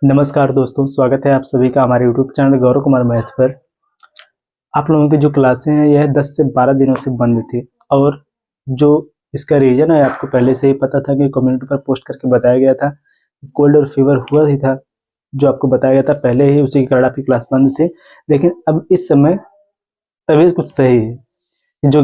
नमस्कार दोस्तों, स्वागत है आप सभी का हमारे YouTube channel Gaurav Kumar math पर। आप लोगों की जो क्लासें हैं यह 10 से 12 दिनों से बंद थी और जो इसका रीज़न है आपको पहले से ही पता था कि कम्युनिटी पर पोस्ट करके बताया गया था। कोल्ड और फीवर हुआ ही था जो आपको बताया गया था पहले ही, उसी के कारण आपकी क्लास बंद थी। लेकिन अब इस समय तबीयत कुछ सही है, जो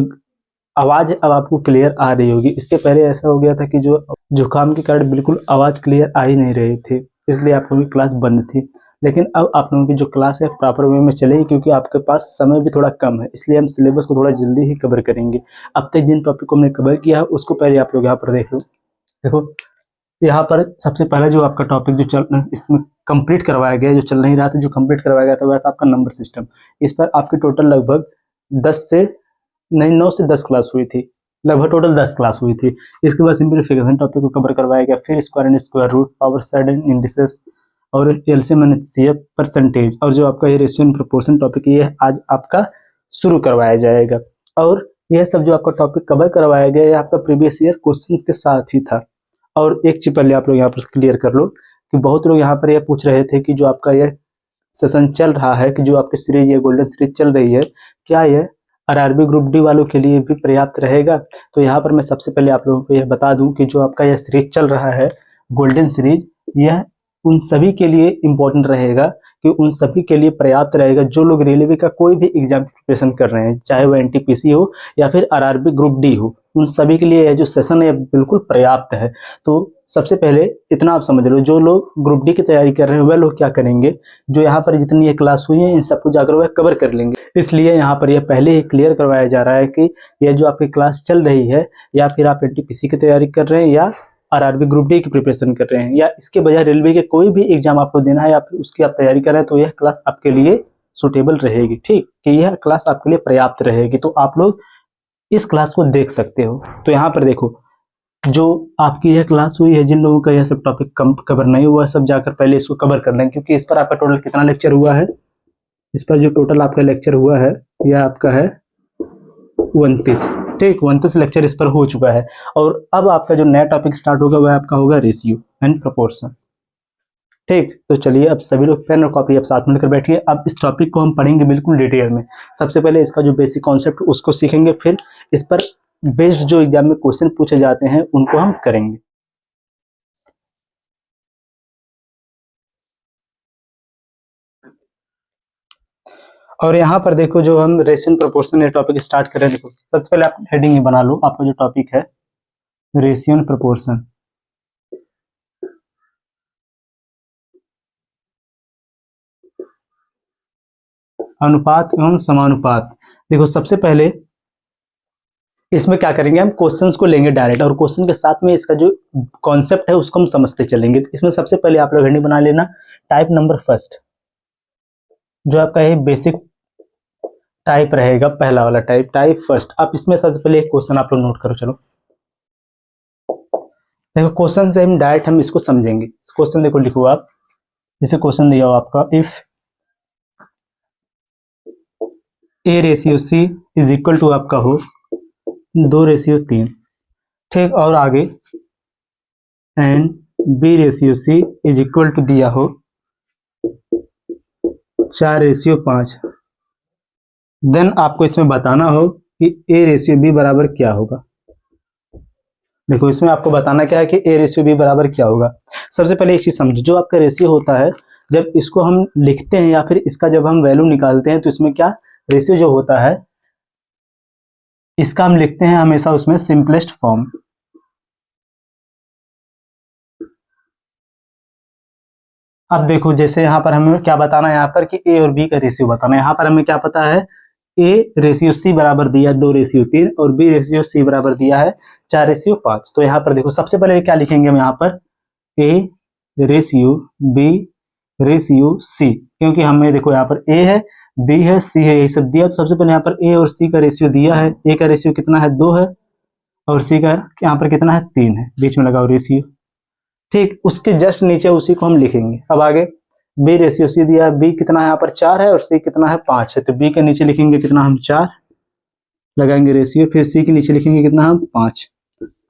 आवाज़ अब आपको क्लियर आ रही होगी। इसके पहले ऐसा हो गया था कि जो जुकाम के कारण बिल्कुल आवाज़ क्लियर आ ही नहीं रही थी, इसलिए आप लोगों की क्लास बंद थी। लेकिन अब आप लोगों की जो क्लास है प्रॉपर वे में चलेगी, क्योंकि आपके पास समय भी थोड़ा कम है, इसलिए हम सिलेबस को थोड़ा जल्दी ही कवर करेंगे। अब तक जिन टॉपिक को हमने कवर किया है उसको पहले आप लोग यहाँ पर देख लो। देखो यहाँ पर सबसे पहले जो आपका टॉपिक जो चल इसमें कंप्लीट करवाया गया, जो चल नहीं रहा था, जो कंप्लीट करवाया गया था वह था आपका नंबर सिस्टम। इस पर आपकी टोटल लगभग 10 से नहीं 9 से 10 क्लास हुई थी, लगभग टोटल 10 क्लास हुई थी। इसके बाद सिंप्लीफिकेशन टॉपिक को कवर करवाया गया, फिर square and square root, power side and indices और एलसीएम एंड एचसीएफ, परसेंटेज, और जो आपका ये रेशियो एंड प्रोपोर्शन टॉपिक ये आज आपका शुरू करवाया जाएगा। और यह सब जो आपका टॉपिक कवर करवाया गया ये आपका प्रीवियस ईयर क्वेश्चंस के साथ ही था। और एक चीज पहले आप लोग यहाँ पर क्लियर कर लो कि बहुत लोग यहाँ पर यह पूछ रहे थे कि जो आपका यह सेशन चल रहा है, कि जो आपकी सीरीज ये गोल्डन सीरीज चल रही है, क्या यह आरआरबी ग्रुप डी वालों के लिए भी पर्याप्त रहेगा। तो यहाँ पर मैं सबसे पहले आप लोगों को यह बता दूं कि जो आपका यह सीरीज चल रहा है गोल्डन सीरीज, यह उन सभी के लिए इम्पोर्टेंट रहेगा, कि उन सभी के लिए पर्याप्त रहेगा जो लोग रेलवे का कोई भी एग्जाम प्रिपरेशन कर रहे हैं, चाहे वो एनटीपीसी हो या फिर आरआरबी ग्रुप डी हो, उन सभी के लिए यह जो सेशन है बिल्कुल पर्याप्त है। तो सबसे पहले इतना आप समझ लो, जो लोग ग्रुप डी की तैयारी कर रहे हैं वह लोग क्या करेंगे, जो यहाँ पर जितनी ये क्लास हुई है इन सबको जाकर वह कवर कर लेंगे। इसलिए यहाँ पर यह पहले ही क्लियर करवाया जा रहा है कि यह जो आपकी क्लास चल रही है, या फिर आप एनटीपीसी की तैयारी कर रहे हैं या आरआरबी ग्रुप डी की प्रिपरेशन कर रहे हैं, या इसके बजाय रेलवे के कोई भी एग्जाम आपको देना है या फिर उसकी आप तैयारी कर रहे हैं, तो यह क्लास आपके लिए सुटेबल रहेगी। ठीक, कि यह क्लास आपके लिए पर्याप्त रहेगी, तो आप लोग इस क्लास को देख सकते हो। तो यहाँ पर देखो, जो आपकी यह क्लास हुई है, जिन लोगों का यह सब टॉपिक कवर नहीं हुआ सब जाकर पहले इसको कवर कर लें, क्योंकि इस पर आपका टोटल कितना लेक्चर हुआ है, इस पर जो टोटल आपका लेक्चर हुआ है यह आपका है 29। ठीक, 29 लेक्चर इस पर हो चुका है। और अब आपका जो नया टॉपिक स्टार्ट होगा वह आपका होगा रेशियो एंड प्रोपोर्शन। ठीक, तो चलिए अब सभी लोग पेन और कॉपी अब साथ में लेकर बैठिए। अब इस टॉपिक को हम पढ़ेंगे बिल्कुल डिटेल में। सबसे पहले इसका जो बेसिक कॉन्सेप्ट उसको सीखेंगे, फिर इस पर बेस्ड जो एग्जाम में क्वेश्चन पूछे जाते हैं उनको हम करेंगे। और यहाँ पर देखो, जो हम रेशियो एंड प्रोपोर्शन ये टॉपिक स्टार्ट करें, देखो सबसे पहले आप हेडिंग ही बना लो, आपका जो टॉपिक है रेशियो एंड प्रोपोर्शन, अनुपात एवं समानुपात। देखो सबसे पहले इसमें क्या करेंगे, हम क्वेश्चंस को लेंगे डायरेक्ट, और क्वेश्चन के साथ में इसका जो कॉन्सेप्ट है उसको हम समझते चलेंगे। तो इसमें सबसे पहले आप लोग हेडिंग बना लेना टाइप नंबर फर्स्ट, जो आपका ये बेसिक टाइप रहेगा, पहला वाला टाइप, टाइप फर्स्ट। आप इसमें सबसे पहले एक क्वेश्चन आप लोग नोट करो। चलो देखो, क्वेश्चन से हम डायरेक्ट हम इसको समझेंगे। इस क्वेश्चन देखो, लिखो आप, जैसे क्वेश्चन दिया हो आपका, if A ratio C is equal to आपका हो 2:3। ठीक, और आगे and B ratio C is equal to दिया हो 4:5। देन आपको इसमें बताना हो कि ए रेशियो बी बराबर क्या होगा। देखो इसमें आपको बताना क्या है कि ए रेशियो बी बराबर क्या होगा। सबसे पहले एक चीज समझो, जो आपका रेशियो होता है जब इसको हम लिखते हैं या फिर इसका जब हम वैल्यू निकालते हैं, तो इसमें क्या रेशियो जो होता है इसका हम लिखते हैं हमेशा उसमें सिंपलेस्ट फॉर्म। अब देखो, जैसे यहाँ पर हमें क्या बताना है, यहाँ पर कि ए और बी का रेशियो बताना है। यहाँ पर हमें क्या पता है, ए रेशियो सी बराबर दिया 2:3 और बी रेशियो सी बराबर दिया है 4:5। तो यहाँ पर देखो सबसे पहले क्या लिखेंगे हम, यहाँ पर A ratio B ratio C, क्योंकि हमें देखो यहाँ पर ए है, बी है, सी है, यही सब दिया। तो सबसे पहले यहाँ पर ए और सी का रेशियो दिया है। ए का रेशियो कितना है, 2 है, और सी का यहाँ पर कितना है, 3 है, बीच में लगाओ रेशियो। ठीक, उसके जस्ट नीचे उसी को हम लिखेंगे। अब आगे बी रेशियो सी दिया है, बी कितना है यहाँ पर 4 है और सी कितना है 5 है, तो बी के नीचे लिखेंगे कितना, हम 4 लगाएंगे रेशियो, फिर सी के नीचे लिखेंगे कितना, हम 5।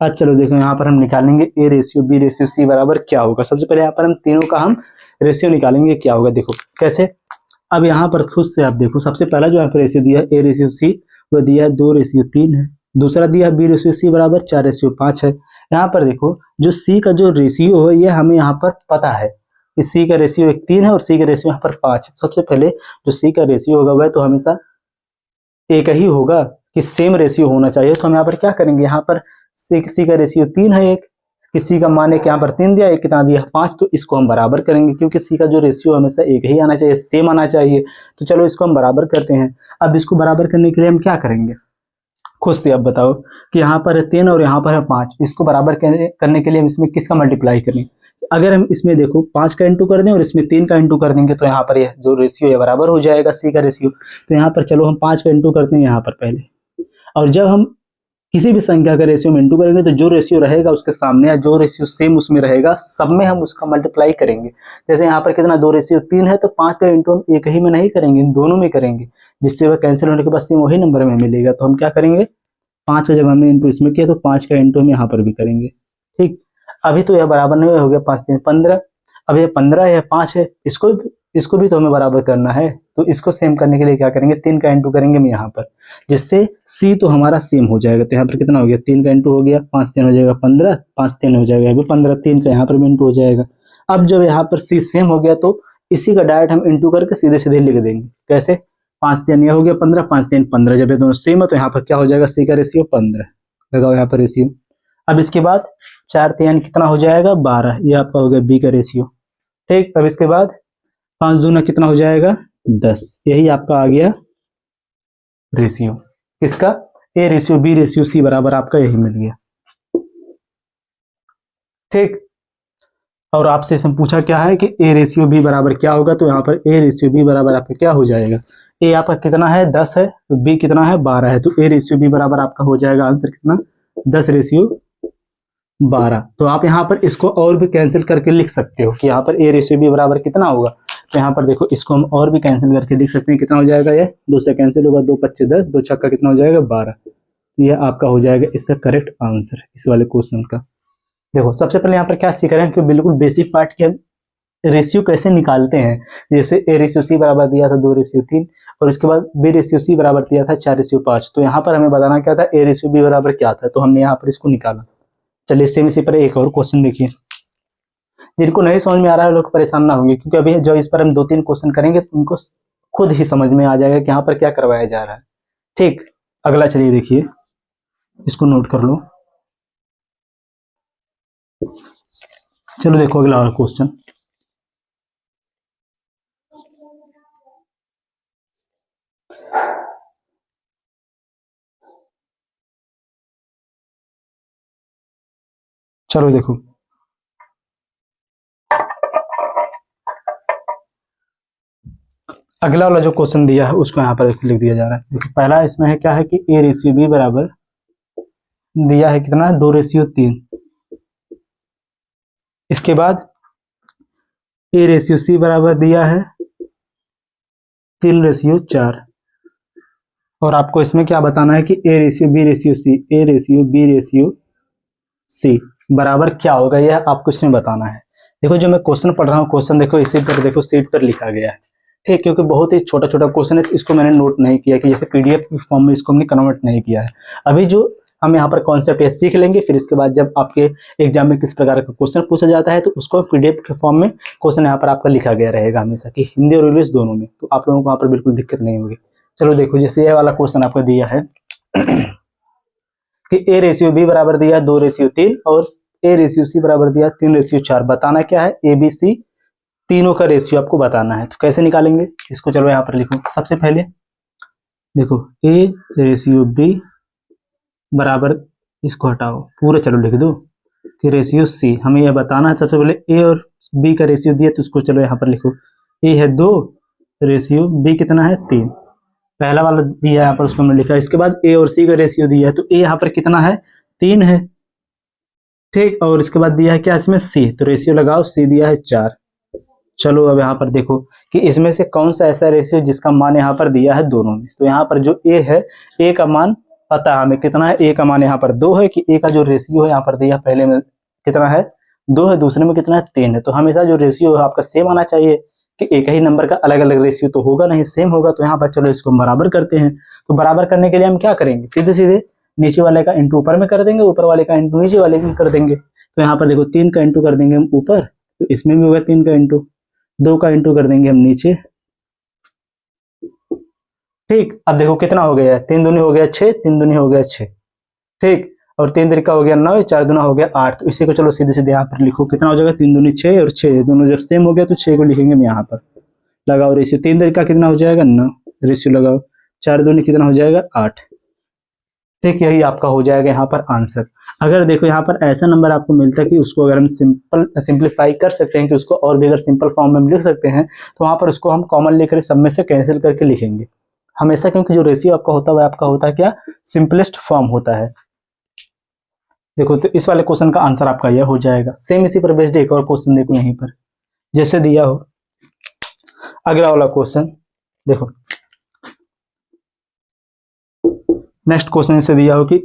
अब चलो देखो यहाँ पर हम निकालेंगे A ratio B ratio C बराबर क्या होगा। सबसे पहले यहाँ पर हम तीनों का हम रेशियो निकालेंगे क्या होगा। देखो कैसे, अब यहाँ पर खुद से आप देखो, सबसे पहला जो यहाँ पर रेशियो दिया है ए रेशियो सी, वो दिया है 2:3 है। दूसरा दिया है बी रेशियो सी बराबर 4:5 है। यहाँ पर देखो जो सी का जो रेशियो है ये हमें यहाँ पर पता है कि सी का रेशियो 3 है और सी का रेशियो यहाँ पर 5 है। सबसे पहले जो सी का रेशियो होगा वह तो हमेशा एक ही होगा कि सेम रेशियो होना चाहिए। तो हम यहाँ पर क्या करेंगे, यहाँ पर सी का रेशियो 3 है, एक किसी का मान एक यहाँ पर 3 दिया, एक कितना दिया 5, तो इसको हम बराबर करेंगे क्योंकि सी का जो रेशियो हमेशा एक ही आना चाहिए, सेम आना चाहिए। तो चलो इसको हम बराबर करते हैं। अब इसको बराबर करने के लिए हम क्या करेंगे, खुद से अब बताओ कि यहाँ पर है 3 और यहाँ पर है 5, इसको बराबर करने के लिए हम इसमें किसका मल्टीप्लाई करें। अगर हम इसमें देखो 5 का इंटू कर दें और इसमें 3 का इंटू कर देंगे तो यहाँ पर ये जो रेशियो है बराबर हो जाएगा सी का रेशियो। तो यहाँ पर चलो हम 5 का इंटू करते हैं यहाँ पर पहले, और जब हम किसी भी संख्या का रेशियो में इंटू करेंगे तो जो रेशियो रहेगा उसके सामने या जो रेशियो सेम उसमें रहेगा सब में हम उसका मल्टीप्लाई करेंगे। जैसे यहाँ पर कितना 2:3 है तो 5 का इंटू हम एक ही में नहीं करेंगे, दोनों में करेंगे, जिससे वह कैंसिल होने के बाद सेम वही नंबर में मिलेगा। तो हम क्या करेंगे, 5 का जब हमने इंटू इसमें किया तो 5 का इंटू हम यहाँ पर भी करेंगे। ठीक, अभी तो यह बराबर नहीं हो गया, 5 3 15, अब यह 15 है 5 है, इसको भी तो हमें बराबर करना है। तो इसको सेम करने के लिए क्या करेंगे, 3 का इंटू करेंगे हम यहाँ पर, जिससे सी तो हमारा सेम हो जाएगा। तो यहाँ पर कितना हो गया, 3 का इंटू हो गया, 5 3 हो जाएगा 15, 5 3 हो जाएगा अभी 15, 3 का यहाँ पर भी इंटू हो जाएगा। अब जब यहाँ पर सी सेम हो गया तो इसी का डायरेक्ट हम इंटू करके सीधे सीधे लिख देंगे। कैसे, 5 3 यह हो गया 15, 5 3 15, जब ये दोनों सेम है तो यहाँ पर क्या हो जाएगा, सी का रेशियो 15 लगाओ यहाँ पर रेशियो। अब इसके बाद 4 3 कितना हो जाएगा 12, ये आपका हो गया बी का रेशियो। ठीक, अब इसके बाद 5 दूना कितना हो जाएगा 10, यही आपका आ गया रेशियो। किसका, A ratio B ratio C बराबर आपका यही मिल गया। ठीक, और आपसे इसमें पूछा क्या है कि ए रेशियो बी बराबर क्या होगा, तो यहाँ पर ए रेशियो बी बराबर आपका क्या हो जाएगा, ए आपका कितना है 10 है, तो बी कितना है 12 है, तो ए रेशियो बी बराबर आपका हो जाएगा आंसर कितना 10:12। तो आप यहाँ पर इसको और भी कैंसिल करके लिख सकते हो कि यहाँ पर ए रेशियो बी बराबर कितना होगा। तो यहाँ पर देखो इसको हम और भी कैंसिल करके लिख सकते हैं, कितना हो जाएगा, ये 2 से कैंसिल होगा, 2 5 10, 2 छक्का कितना हो जाएगा 12। तो यह आपका हो जाएगा इसका करेक्ट आंसर इस वाले क्वेश्चन का। देखो सबसे पहले यहाँ पर क्या सीख रहे हैं कि बिल्कुल बेसिक पार्ट के रेशियो कैसे निकालते हैं। जैसे ए रेशियो सी बराबर दिया था 2:3 और इसके बाद बी रेशियो सी बराबर दिया था 4:5। तो यहाँ पर हमें बताना क्या था, ए रेशियो बी बराबर क्या था, तो हमने यहाँ पर इसको निकाला। चलिए सेम इसी पर एक और क्वेश्चन देखिए। जिनको नहीं समझ में आ रहा है लोग परेशान ना होंगे, क्योंकि अभी जब इस पर हम 2-3 क्वेश्चन करेंगे तो उनको खुद ही समझ में आ जाएगा कि यहाँ पर क्या करवाया जा रहा है। ठीक, अगला चलिए देखिए, इसको नोट कर लो। चलो देखो अगला और क्वेश्चन। चलो देखो, अगला वाला जो क्वेश्चन दिया है उसको यहाँ पर लिख दिया जा रहा है। देखो पहला इसमें है क्या है कि ए रेशियो बी बराबर दिया है कितना, 2:3। इसके बाद ए रेशियो सी बराबर दिया है 3:4। और आपको इसमें क्या बताना है कि A ratio B ratio C, A ratio B ratio C बराबर क्या होगा, यह आपको इसमें बताना है। देखो जो मैं क्वेश्चन पढ़ रहा हूँ, क्वेश्चन देखो इसी पर देखो सीट पर लिखा गया है। ठीक, क्योंकि बहुत ही छोटा छोटा क्वेश्चन है तो इसको मैंने नोट नहीं किया कि जैसे पीडीएफ फॉर्म में इसको हमने कन्वर्ट नहीं किया है। अभी जो हम यहाँ पर कॉन्सेप्ट सीख लेंगे, फिर इसके बाद जब आपके एग्जाम में किस प्रकार का क्वेश्चन पूछा जाता है तो उसको पीडीएफ के फॉर्म में क्वेश्चन यहाँ पर आपका लिखा गया रहेगा हमेशा, कि हिंदी और इंग्लिश दोनों में, तो आप लोगों को वहाँ पर बिल्कुल दिक्कत नहीं होगी। चलो देखो, जैसे ये वाला क्वेश्चन आपको दिया है कि ए रेशियो बी बराबर दिया 2:3 और ए रेशियो सी बराबर दिया 3:4। बताना क्या है, ए बी सी तीनों का रेशियो आपको बताना है। तो कैसे निकालेंगे इसको, चलो यहाँ पर लिखो। सबसे पहले देखो ए रेशियो बी बराबर, इसको हटाओ पूरा, चलो लिख दो कि रेशियो सी, हमें यह बताना है। सबसे पहले ए और बी का रेशियो दिया तो उसको चलो यहाँ पर लिखो, ए है 2, रेशियो बी कितना है 3, पहला वाला दिया यहाँ पर उसको हमने लिखा। इसके बाद ए और सी का रेशियो दिया है तो ए यहाँ पर कितना है 3 है। ठीक, और इसके बाद दिया है क्या इसमें सी, तो रेशियो लगाओ, सी दिया है 4। चलो अब यहाँ पर देखो कि इसमें से कौन सा ऐसा रेशियो जिसका मान यहाँ पर दिया है दोनों में। तो यहाँ पर जो ए है, ए का मान पता है हमें कितना है, ए का मान यहाँ पर 2 है कि ए का जो रेशियो है यहाँ पर दिया पहले में कितना है 2 है, दूसरे में कितना है 3 है। तो हमेशा जो रेशियो है आपका सेम आना चाहिए, कि एक ही नंबर का अलग अलग रेशियो तो होगा नहीं, सेम होगा। तो यहाँ पर चलो इसको हम बराबर करते हैं। तो बराबर करने के लिए हम क्या करेंगे, सीधे सीधे नीचे वाले का इंटू ऊपर में कर देंगे, ऊपर वाले का इंटू नीचे वाले में कर देंगे। तो यहाँ पर देखो 3 का इंटू कर देंगे हम ऊपर, तो इसमें भी होगा 3 का इंटू, 2 का इंटू कर देंगे हम नीचे। ठीक, अब देखो कितना हो गया है, 3 दूनी हो गया 6, 3 दूनी हो गया 6। ठीक, और 3 तरीका हो गया 9, 4 दूना हो गया 8। तो इसी को चलो सीधे सीधे यहाँ पर लिखो, कितना हो जाएगा 3 दूनी 6 और 6 दोनों जब सेम हो गया तो 6 को लिखेंगे हम यहाँ पर। लगाओ रेशियो, 3 तरीका कितना हो जाएगा 9, रेशियो लगाओ, 4 दूनी कितना हो जाएगा 8। ठीक, यही आपका हो जाएगा यहाँ पर आंसर। अगर देखो यहाँ पर ऐसा नंबर आपको मिलता है कि उसको अगर हम सिंप्लीफाई कर सकते हैं, कि उसको और भी अगर सिंपल फॉर्म में हम लिख सकते हैं, तो वहाँ पर उसको हम कॉमन लेकर सब में से कैंसिल करके लिखेंगे हमेशा, क्योंकि जो रेशियो आपका होता है वह आपका होता है क्या, सिंपलेस्ट फॉर्म होता है। देखो तो इस वाले क्वेश्चन का आंसर आपका यह हो जाएगा। सेम इसी पर बेस्ड एक और क्वेश्चन देखो यहीं पर, जैसे दिया हो अगला वाला क्वेश्चन देखो। नेक्स्ट क्वेश्चन ऐसे दिया हो कि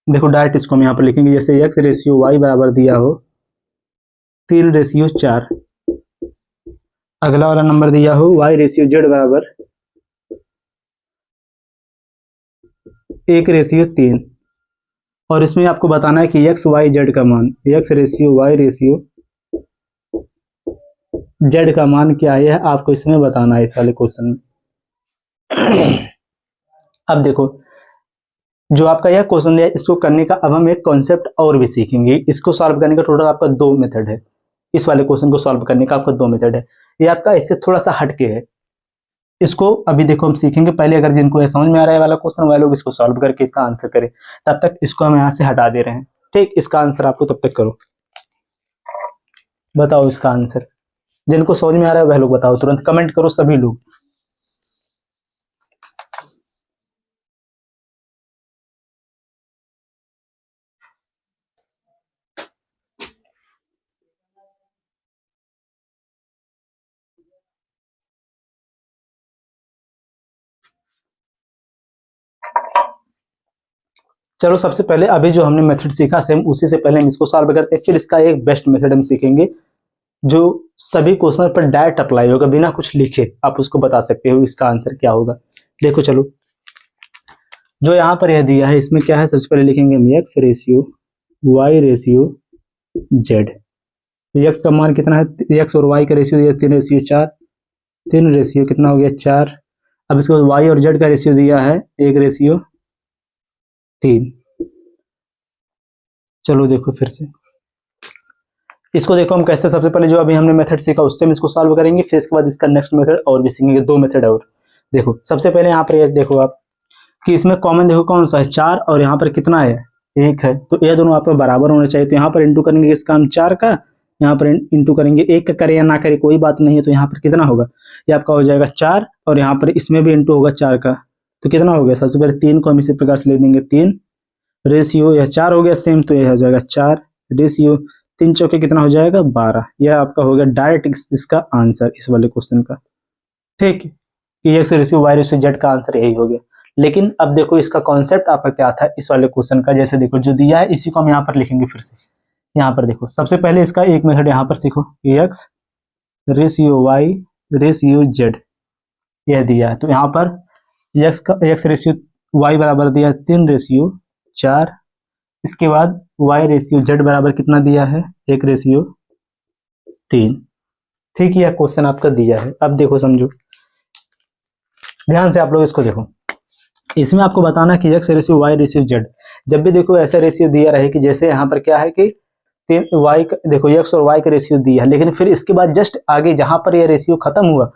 देखो डायरेक्ट इसको हम यहाँ पर लिखेंगे, जैसे x रेशियो y बराबर दिया हो 3 रेशियो 4। अगला वाला नंबर दिया हो y रेशियो z बराबर 1 रेशियो 3। और इसमें आपको बताना है कि x y z का मान, x ratio y ratio z का मान क्या है, यह आपको इसमें बताना है इस वाले क्वेश्चन में। अब देखो जो आपका यह क्वेश्चन है, इसको करने का अब हम एक कॉन्सेप्ट और भी सीखेंगे। इसको सॉल्व करने का टोटल आपका 2 मेथड है। इस वाले क्वेश्चन को सॉल्व करने का आपका 2 मेथड है। ये आपका इससे थोड़ा सा हटके है। इसको अभी देखो हम सीखेंगे। पहले अगर जिनको ये समझ में आ रहा है वाला क्वेश्चन, वह लोग इसको सॉल्व करके इसका आंसर करें। तब तक इसको हम यहाँ से हटा दे रहे हैं। ठीक, इसका आंसर आपको तब तक करो, बताओ इसका आंसर। जिनको समझ में आ रहा है वह लोग बताओ, तुरंत कमेंट करो सभी लोग। चलो सबसे पहले अभी जो हमने मेथड सीखा सेम उसी से पहले हम इसको सॉल्व करते हैं, फिर इसका एक बेस्ट मेथड हम सीखेंगे जो सभी क्वेश्चन पर डायरेक्ट अप्लाई होगा, बिना कुछ लिखे आप उसको बता सकते हो इसका आंसर क्या होगा। देखो चलो जो यहाँ पर यह दिया है इसमें क्या है, सबसे पहले लिखेंगे हम x ratio y ratio z। x का मान कितना है, x और y का रेशियो दिया 3 रेशियो 4, 3 रेशियो कितना हो गया 4। अब इसके बाद y और z का रेशियो दिया है 1 रेशियो 3। चलो देखो फिर से इसको देखो हम कैसे, सबसे पहले जो अभी हमने मेथड सीखा उससे हम इसको सॉल्व करेंगे, फिर इसके बाद इसका नेक्स्ट मेथड और भी सीखेंगे, 2 मेथड और। देखो सबसे पहले यहाँ पर ये देखो आप कि इसमें कॉमन देखो कौन सा है 4, और यहाँ पर कितना है 1 है। तो ये दोनों आपको बराबर होने चाहिए। तो यहाँ पर इंटू करेंगे इसका हम 4 का, यहाँ पर इंटू करेंगे 1 का, करे या ना करे कोई बात नहीं है। तो यहाँ पर कितना होगा, ये आपका हो जाएगा 4, और यहाँ पर इसमें भी इंटू होगा 4 का। तो कितना हो गया, सबसे पहले 3 को हम इसी प्रकार से ले देंगे 3 रेशियो, यह 4 हो गया सेम, तो यह हो जाएगा 4 रेशियो 3 चौके कितना हो जाएगा 12। यह आपका हो गया डायरेक्ट इसका आंसर इस वाले क्वेश्चन का। ठीक, X ratio Y ratio Z का आंसर यही हो गया। लेकिन अब देखो इसका कॉन्सेप्ट आपका क्या था इस वाले क्वेश्चन का, जैसे देखो जो दिया है इसी को हम यहाँ पर लिखेंगे फिर से। यहाँ पर देखो सबसे पहले इसका एक मेथड यहाँ पर सीखो, X ratio Y ratio Z यह दिया है। तो यहाँ पर एक्स रेशियो वाई बराबर दिया 3 रेशियो 4, इसके बाद वाई रेशियो जेड बराबर कितना दिया है 1 रेशियो 3। ठीक है, यह क्वेश्चन आपका दिया है। अब देखो समझो ध्यान से आप लोग इसको देखो, इसमें आपको बताना कि X ratio Y ratio Z, जब भी देखो ऐसा रेशियो दिया रहे कि जैसे यहाँ पर क्या है कि वाई देखो एक्स और वाई का रेशियो दिया है, लेकिन फिर इसके बाद जस्ट आगे जहां पर यह रेशियो खत्म हुआ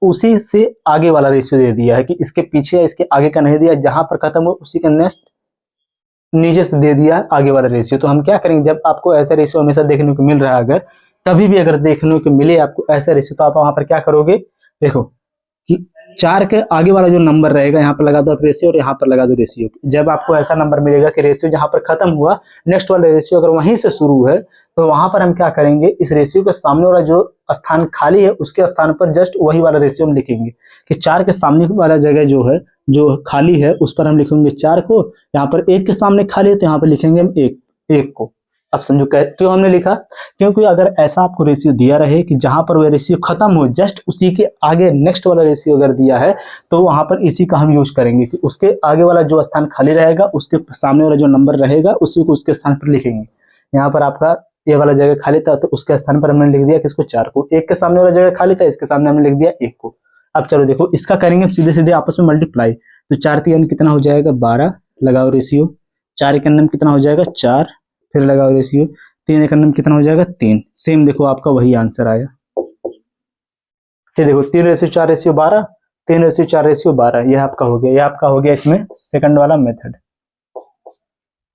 उसी से आगे वाला रेशियो दे दिया है, कि इसके पीछे या इसके आगे का नहीं दिया, जहां पर खत्म हुआ उसी के नेक्स्ट नीचे से दे दिया आगे वाला रेशियो। तो हम क्या करेंगे, जब आपको ऐसा रेशियो हमेशा देखने को मिल रहा है, अगर कभी भी अगर देखने को मिले आपको ऐसा रेशियो, तो आप वहां पर क्या करोगे, देखो कि 4 के आगे वाला जो नंबर रहेगा यहाँ पर लगा दो रेशियो और यहाँ पर लगा दो रेशियो। जब आपको ऐसा नंबर मिलेगा कि रेशियो जहाँ पर खत्म हुआ नेक्स्ट वाला रेशियो अगर वहीं से शुरू है, तो वहां पर हम क्या करेंगे, इस रेशियो के सामने वाला जो स्थान खाली है उसके स्थान पर जस्ट वही वाला रेशियो हम लिखेंगे, कि 4 के सामने वाला जगह जो है जो खाली है उस पर हम लिखेंगे 4 को, यहाँ पर 1 के सामने खाली है तो यहाँ पर लिखेंगे हम 1 को। अब समझो क्यों हमने लिखा, क्योंकि अगर ऐसा आपको रेशियो दिया रहे कि जहां पर वह रेशियो खत्म हो, जस्ट उसी के आगे नेक्स्ट वाला रेशियो अगर दिया है तो वहां पर इसी का हम यूज करेंगे कि उसके आगे वाला जो स्थान खाली रहेगा उसके सामने वाला जो नंबर रहेगा उसी को उसके स्थान पर लिखेंगे। यहाँ पर आपका ये वाला जगह खाली था तो उसके स्थान पर हमने लिख दिया किसको, 4 को। एक के सामने वाला जगह खाली था, इसके सामने हमने लिख दिया 1 को। अब चलो देखो इसका करेंगे सीधे सीधे आपस में मल्टीप्लाई, तो 4 3 कितना हो जाएगा 12, लगाओ रेशियो। 4 एक अंदर कितना हो जाएगा 4, फिर लगाओ रेशियो। 3 एक अंदर कितना हो जाएगा 3। सेम देखो आपका वही आंसर आया। ये देखो 3 रेशियो 4 रेशियो 12, 3 रेशियो 4 रेशियो 12, यह आपका हो गया। यह आपका हो गया इसमें सेकंड वाला मेथड।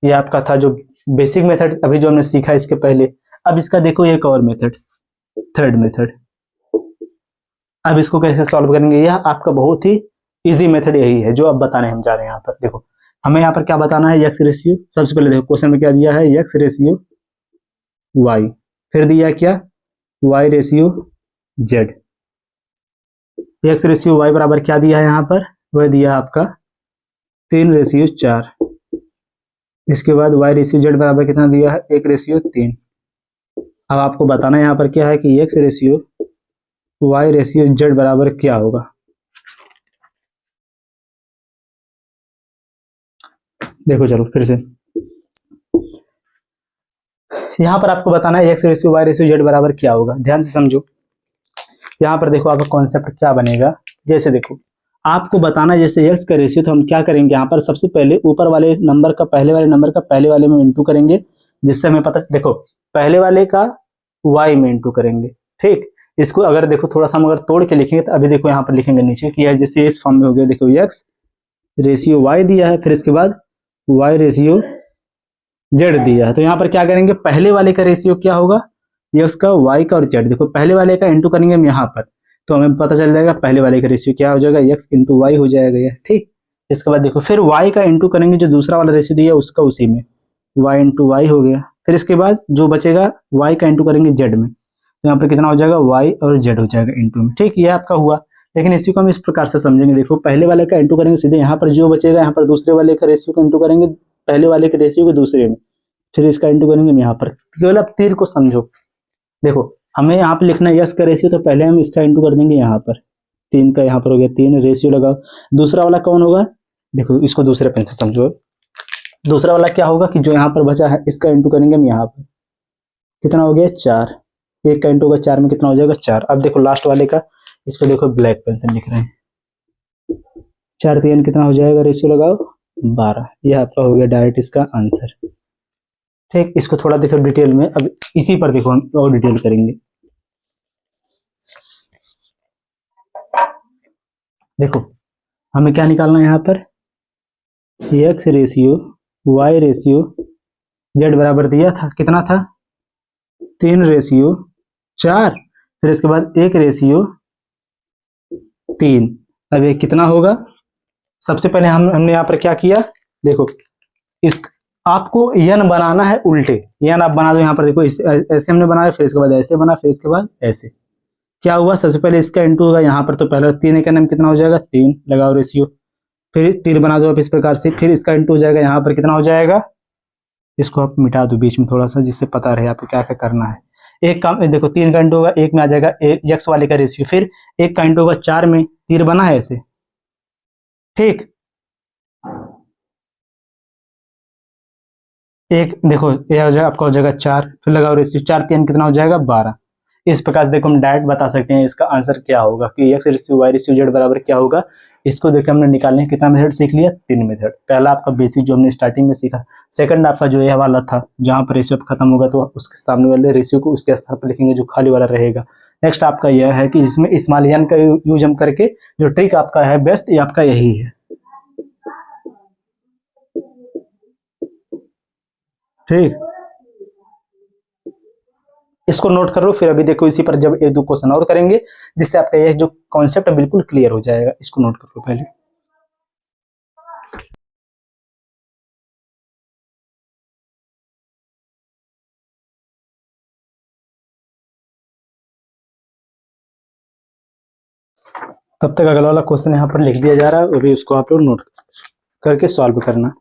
ये आपका था जो बेसिक मेथड अभी जो हमने सीखा इसके पहले। अब इसका देखो एक और मेथड, थर्ड मेथड। अब इसको कैसे सॉल्व करेंगे, यह आपका बहुत ही इजी मेथड यही है जो अब बताने हम जा रहे हैं। यहाँ पर देखो हमें यहाँ पर क्या बताना है, एक्स रेशियो। सबसे पहले देखो क्वेश्चन में क्या दिया है, एक्स रेशियो वाई, फिर दिया क्या Y ratio Z. X ratio Y बराबर क्या दिया है यहाँ पर, वह दिया आपका 3 रेशियो 4। इसके बाद वाई रेशियो जेड बराबर कितना दिया है, 1 रेशियो 3। अब आपको बताना यहाँ पर क्या है कि X ratio Y ratio Z बराबर क्या होगा। देखो चलो फिर से यहां पर आपको बताना है X ratio Y ratio Z बराबर क्या होगा। ध्यान से समझो, यहां पर देखो आपका कॉन्सेप्ट क्या बनेगा। जैसे देखो आपको बताना है जैसे एक्स का रेशियो, तो हम क्या करेंगे यहाँ पर सबसे पहले ऊपर वाले नंबर का पहले वाले नंबर का पहले वाले में इंटू करेंगे, जिससे हमें पता देखो पहले वाले का वाई में इंटू करेंगे। ठीक, इसको अगर देखो थोड़ा सा हम अगर तोड़ के लिखेंगे तो अभी देखो यहाँ पर लिखेंगे नीचे कि यह जैसे इस फॉर्म में हो गया। देखो एक्स रेशियो वाई दिया है, फिर इसके बाद वाई रेशियो जेड दिया है, तो यहाँ पर क्या करेंगे पहले वाले का रेशियो क्या होगा, एक्स का वाई का और जेड। देखो पहले वाले का इंटू करेंगे हम यहाँ पर, तो हमें पता चल जाएगा पहले वाले का रेशियो क्या हो जाएगा, एक्स इंटू वाई हो जाएगा ये। ठीक, इसके बाद देखो फिर वाई का इंटू करेंगे, जो दूसरा वाला रेशियो दिया उसका उसी में वाई इंटू वाई हो गया। फिर इसके बाद जो बचेगा वाई का इंटू करेंगे जेड में, तो यहाँ पर कितना हो जाएगा वाई और जेड हो जाएगा इंटू में। ठीक, ये आपका हुआ। लेकिन इसी को हम इस प्रकार से समझेंगे, देखो पहले वाले का इंटू करेंगे सीधे यहाँ पर, जो बचेगा यहाँ पर दूसरे वाले का रेशियो का इंटू करेंगे पहले वाले के रेशियो के दूसरे में, फिर इसका इंटू करेंगे यहाँ पर। केवल अब तीर को समझो, देखो हमें यहाँ पे लिखना है यस का रेशियो, तो पहले हम इसका इंटू कर देंगे यहाँ पर, 3 का यहाँ पर हो गया 3 रेशियो लगाओ। दूसरा वाला कौन होगा, देखो इसको दूसरे पेन से समझो। दूसरा वाला क्या होगा कि जो यहाँ पर बचा है इसका इंटू करेंगे हम यहाँ पर, कितना हो गया 4। 1 का इंटू होगा 4 में कितना हो जाएगा 4। अब देखो लास्ट वाले का, इसको देखो ब्लैक पेन से लिख रहे हैं, 4 3 कितना हो जाएगा रेशियो लगाओ 12। यह आपका हो गया डायरेक्ट इसका आंसर। ठीक, इसको थोड़ा देखो डिटेल में, अब इसी पर देखो हम और डिटेल करेंगे। देखो हमें क्या निकालना है यहाँ पर, X ratio Y ratio Z बराबर दिया था, कितना था 3 रेशियो 4, फिर इसके बाद 1 रेशियो 3। अब ये कितना होगा, सबसे पहले हमने यहाँ पर क्या किया, देखो इस आपको यन बनाना है उल्टे, यन आप बना दो यहाँ पर। देखो ऐसे हमने बनाया, फिर इसके बाद ऐसे बना, फिर इसके बाद ऐसे। क्या हुआ, सबसे पहले इसका इंटू होगा यहाँ पर, तो पहले 3 का नाम कितना हो जाएगा 3, लगाओ रेशियो। फिर तीर बना दो आप इस प्रकार से, फिर इसका इंटू हो जाएगा यहाँ पर, कितना हो जाएगा, इसको आप मिटा दो बीच में थोड़ा सा, जिससे पता रहे आपको क्या क्या करना है। एक काम देखो 3 का इंटू होगा 1 में आ जाएगा एक्स वाले का रेशियो, फिर 1 का इंटू होगा 4 में, तीर बना है ऐसे। ठीक, एक देखो यह हो जाएगा आपका हो जाएगा 4, फिर लगाओ रेशियो 4 3 कितना हो जाएगा 12। इस प्रकार से देखो हम डायरेक्ट बता सकते हैं इसका आंसर क्या होगा कि X ratio Y ratio Z बराबर क्या होगा। इसको देखो हमने निकालने कितना मेथड सीख लिया, 3 मेथड। पहला आपका बेसिक जो हमने स्टार्टिंग में सीखा, सेकंड आपका जो यह वाला था जहां पर रेशियो खत्म होगा तो उसके सामने वाले रेशियो को उसके स्थान पर लिखेंगे जो खाली वाला रहेगा। नेक्स्ट आपका यह है कि इसमें स्मॉल एन का यूज हम करके जो ट्रिक आपका है बेस्ट, ये आपका यही है। ठीक, इसको नोट कर लो, फिर अभी देखो इसी पर जब 1 2 क्वेश्चन और करेंगे जिससे आपका यह जो कॉन्सेप्ट बिल्कुल क्लियर हो जाएगा। इसको नोट कर लो पहले। तब तक अगला वाला क्वेश्चन यहाँ पर लिख दिया जा रहा है, अभी उसको आप लोग नोट करके सॉल्व करना।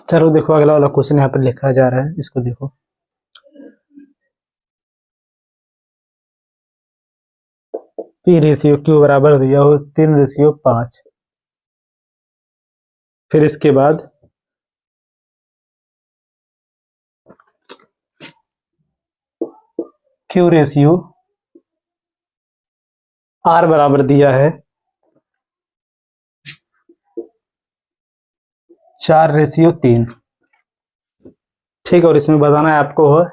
चलो देखो अगला वाला क्वेश्चन यहाँ पर लिखा जा रहा है, इसको देखो। पी रेशियो क्यू बराबर दिया हो 3:5। फिर इसके बाद क्यू रेशियो आर बराबर दिया है 4:3। ठीक है, और इसमें बताना है आपको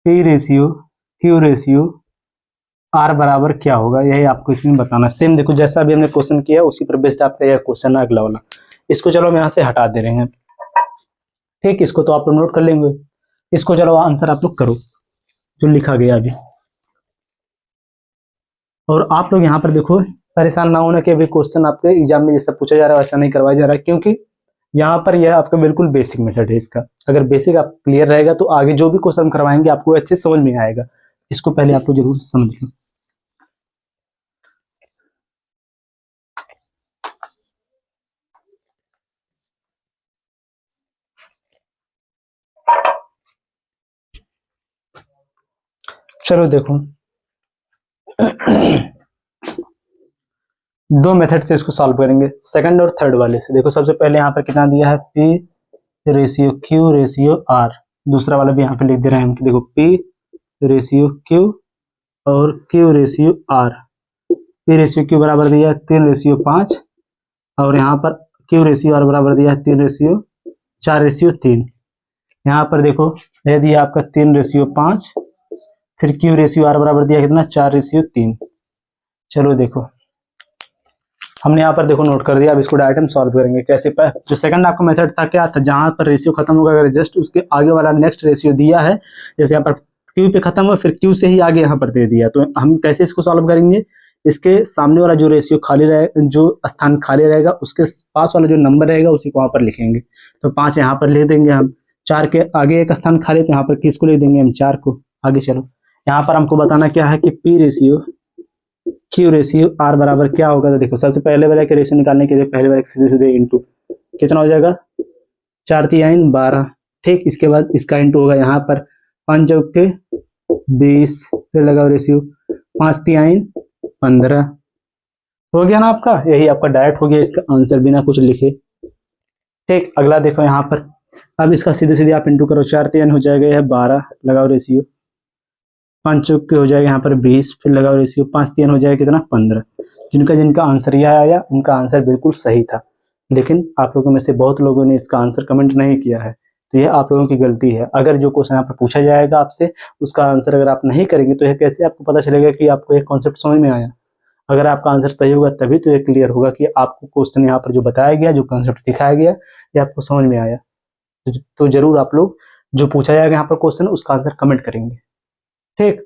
P ratio Q ratio R बराबर क्या होगा, यही आपको इसमें बताना। सेम देखो जैसा अभी हमने क्वेश्चन किया उसी पर बेस्ड आपका यह क्वेश्चन है अगला वाला। इसको चलो हम यहाँ से हटा दे रहे हैं। ठीक, इसको तो आप लोग नोट कर लेंगे। इसको चलो आंसर आप लोग करो जो लिखा गया अभी। और आप लोग यहाँ पर देखो परेशान ना होना कि अभी क्वेश्चन आपके एग्जाम में जैसा पूछा जा रहा है वैसा नहीं करवाया जा रहा है, क्योंकि यहाँ पर यह आपका बिल्कुल बेसिक मेथड है इसका। अगर बेसिक आप क्लियर रहेगा तो आगे जो भी क्वेश्चन करवाएंगे आपको अच्छे समझ में आएगा। इसको पहले आपको जरूर से समझ लो। चलो देखो दो मेथड से इसको सॉल्व करेंगे, सेकंड और थर्ड वाले से। देखो सबसे पहले यहाँ पर कितना दिया है, P ratio Q ratio R. दूसरा वाला भी यहाँ पे लिख दे रहे हैं हम कि देखो पी रेशियो क्यू और Q ratio R. P ratio Q बराबर दिया है 3:5 और यहाँ पर क्यू रेशियो आर बराबर दिया है 4:3। यहाँ पर देखो यह दिया आपका 3:5, फिर क्यू रेशियो आर बराबर दिया कितना 4:3। चलो देखो हमने यहाँ पर देखो नोट कर दिया। अब इसको डायरेक्ट हम सॉल्व करेंगे कैसे। जो सेकंड आपका मेथड था क्या था, जहां पर रेशियो खत्म होगा अगर जस्ट उसके आगे वाला नेक्स्ट रेशियो दिया है, जैसे यहाँ पर क्यू पे खत्म हुआ फिर क्यू से ही आगे यहाँ पर दे दिया, तो हम कैसे इसको सॉल्व करेंगे। इसके सामने वाला जो रेशियो खाली रहे, जो स्थान खाली रहेगा उसके पास वाला जो नंबर रहेगा उसी को वहां पर लिखेंगे। तो 5 यहाँ पर लिख देंगे हम। 4 के आगे एक स्थान खाली, तो यहाँ पर किसको लिख देंगे हम 4 को। आगे चलो यहाँ पर हमको बताना क्या है कि P ratio Q ratio R बराबर क्या होगा। तो देखो सबसे पहले वाले के रेशियो निकालने के लिए पहले वाले सीधे सीधे इंटू कितना हो जाएगा 4×3 12। ठीक, इसके बाद इसका इंटू होगा यहाँ पर 5 चौके 20, फिर लगाओ रेशियो 5×3 15। हो गया ना आपका, यही आपका डायरेक्ट हो गया इसका आंसर बिना कुछ लिखे। ठीक, अगला देखो यहाँ पर। अब इसका सीधे सीधे आप इंटू करो, 4×3 हो जाएगा यह 12, लगाओ रेशियो 5 चौके हो जाएगा यहाँ पर 20, फिर लगाओ रेशियो 5×3 हो जाएगा कितना 15। जिनका जिनका आंसर यह आया उनका आंसर बिल्कुल सही था, लेकिन आप लोगों में से बहुत लोगों ने इसका आंसर कमेंट नहीं किया है, तो यह आप लोगों की गलती है। अगर जो क्वेश्चन यहाँ पर पूछा जाएगा आपसे उसका आंसर अगर आप नहीं करेंगे तो यह कैसे आपको पता चलेगा कि आपको एक कॉन्सेप्ट समझ में आया। अगर आपका आंसर सही होगा तभी तो ये क्लियर होगा कि आपको क्वेश्चन यहाँ पर जो बताया गया, जो कॉन्सेप्ट सिखाया गया, ये आपको समझ में आया। तो जरूर आप लोग जो पूछा जाएगा यहाँ पर क्वेश्चन उसका आंसर कमेंट करेंगे। ठीक,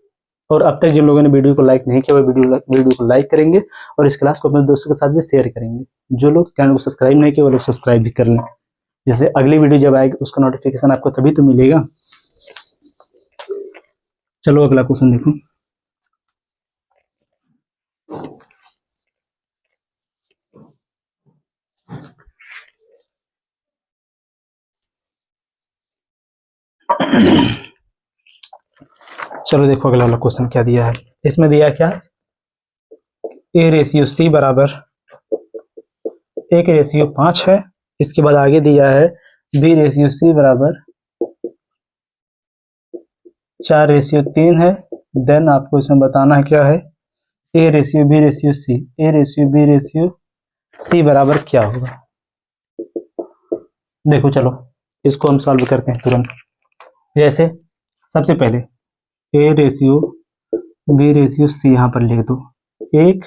और अब तक जिन लोगों ने वीडियो को लाइक नहीं किया वो वीडियो को लाइक करेंगे और इस क्लास को अपने दोस्तों के साथ भी शेयर करेंगे। जो लोग चैनल को सब्सक्राइब नहीं किए वो लोग सब्सक्राइब भी कर लें, जैसे अगली वीडियो जब आएगी उसका नोटिफिकेशन आपको तभी तो मिलेगा। चलो अगला क्वेश्चन देखो। चलो देखो अगला वाला क्वेश्चन क्या दिया है। इसमें दिया क्या, A/C बराबर 1/5 है। इसके बाद आगे दिया है B/C बराबर 4/3 है। देन आपको इसमें बताना क्या है A/B/C, A/B/C बराबर क्या होगा। देखो चलो इसको हम सॉल्व करते हैं तुरंत। जैसे सबसे पहले A/B/C यहाँ पर लिख दो। एक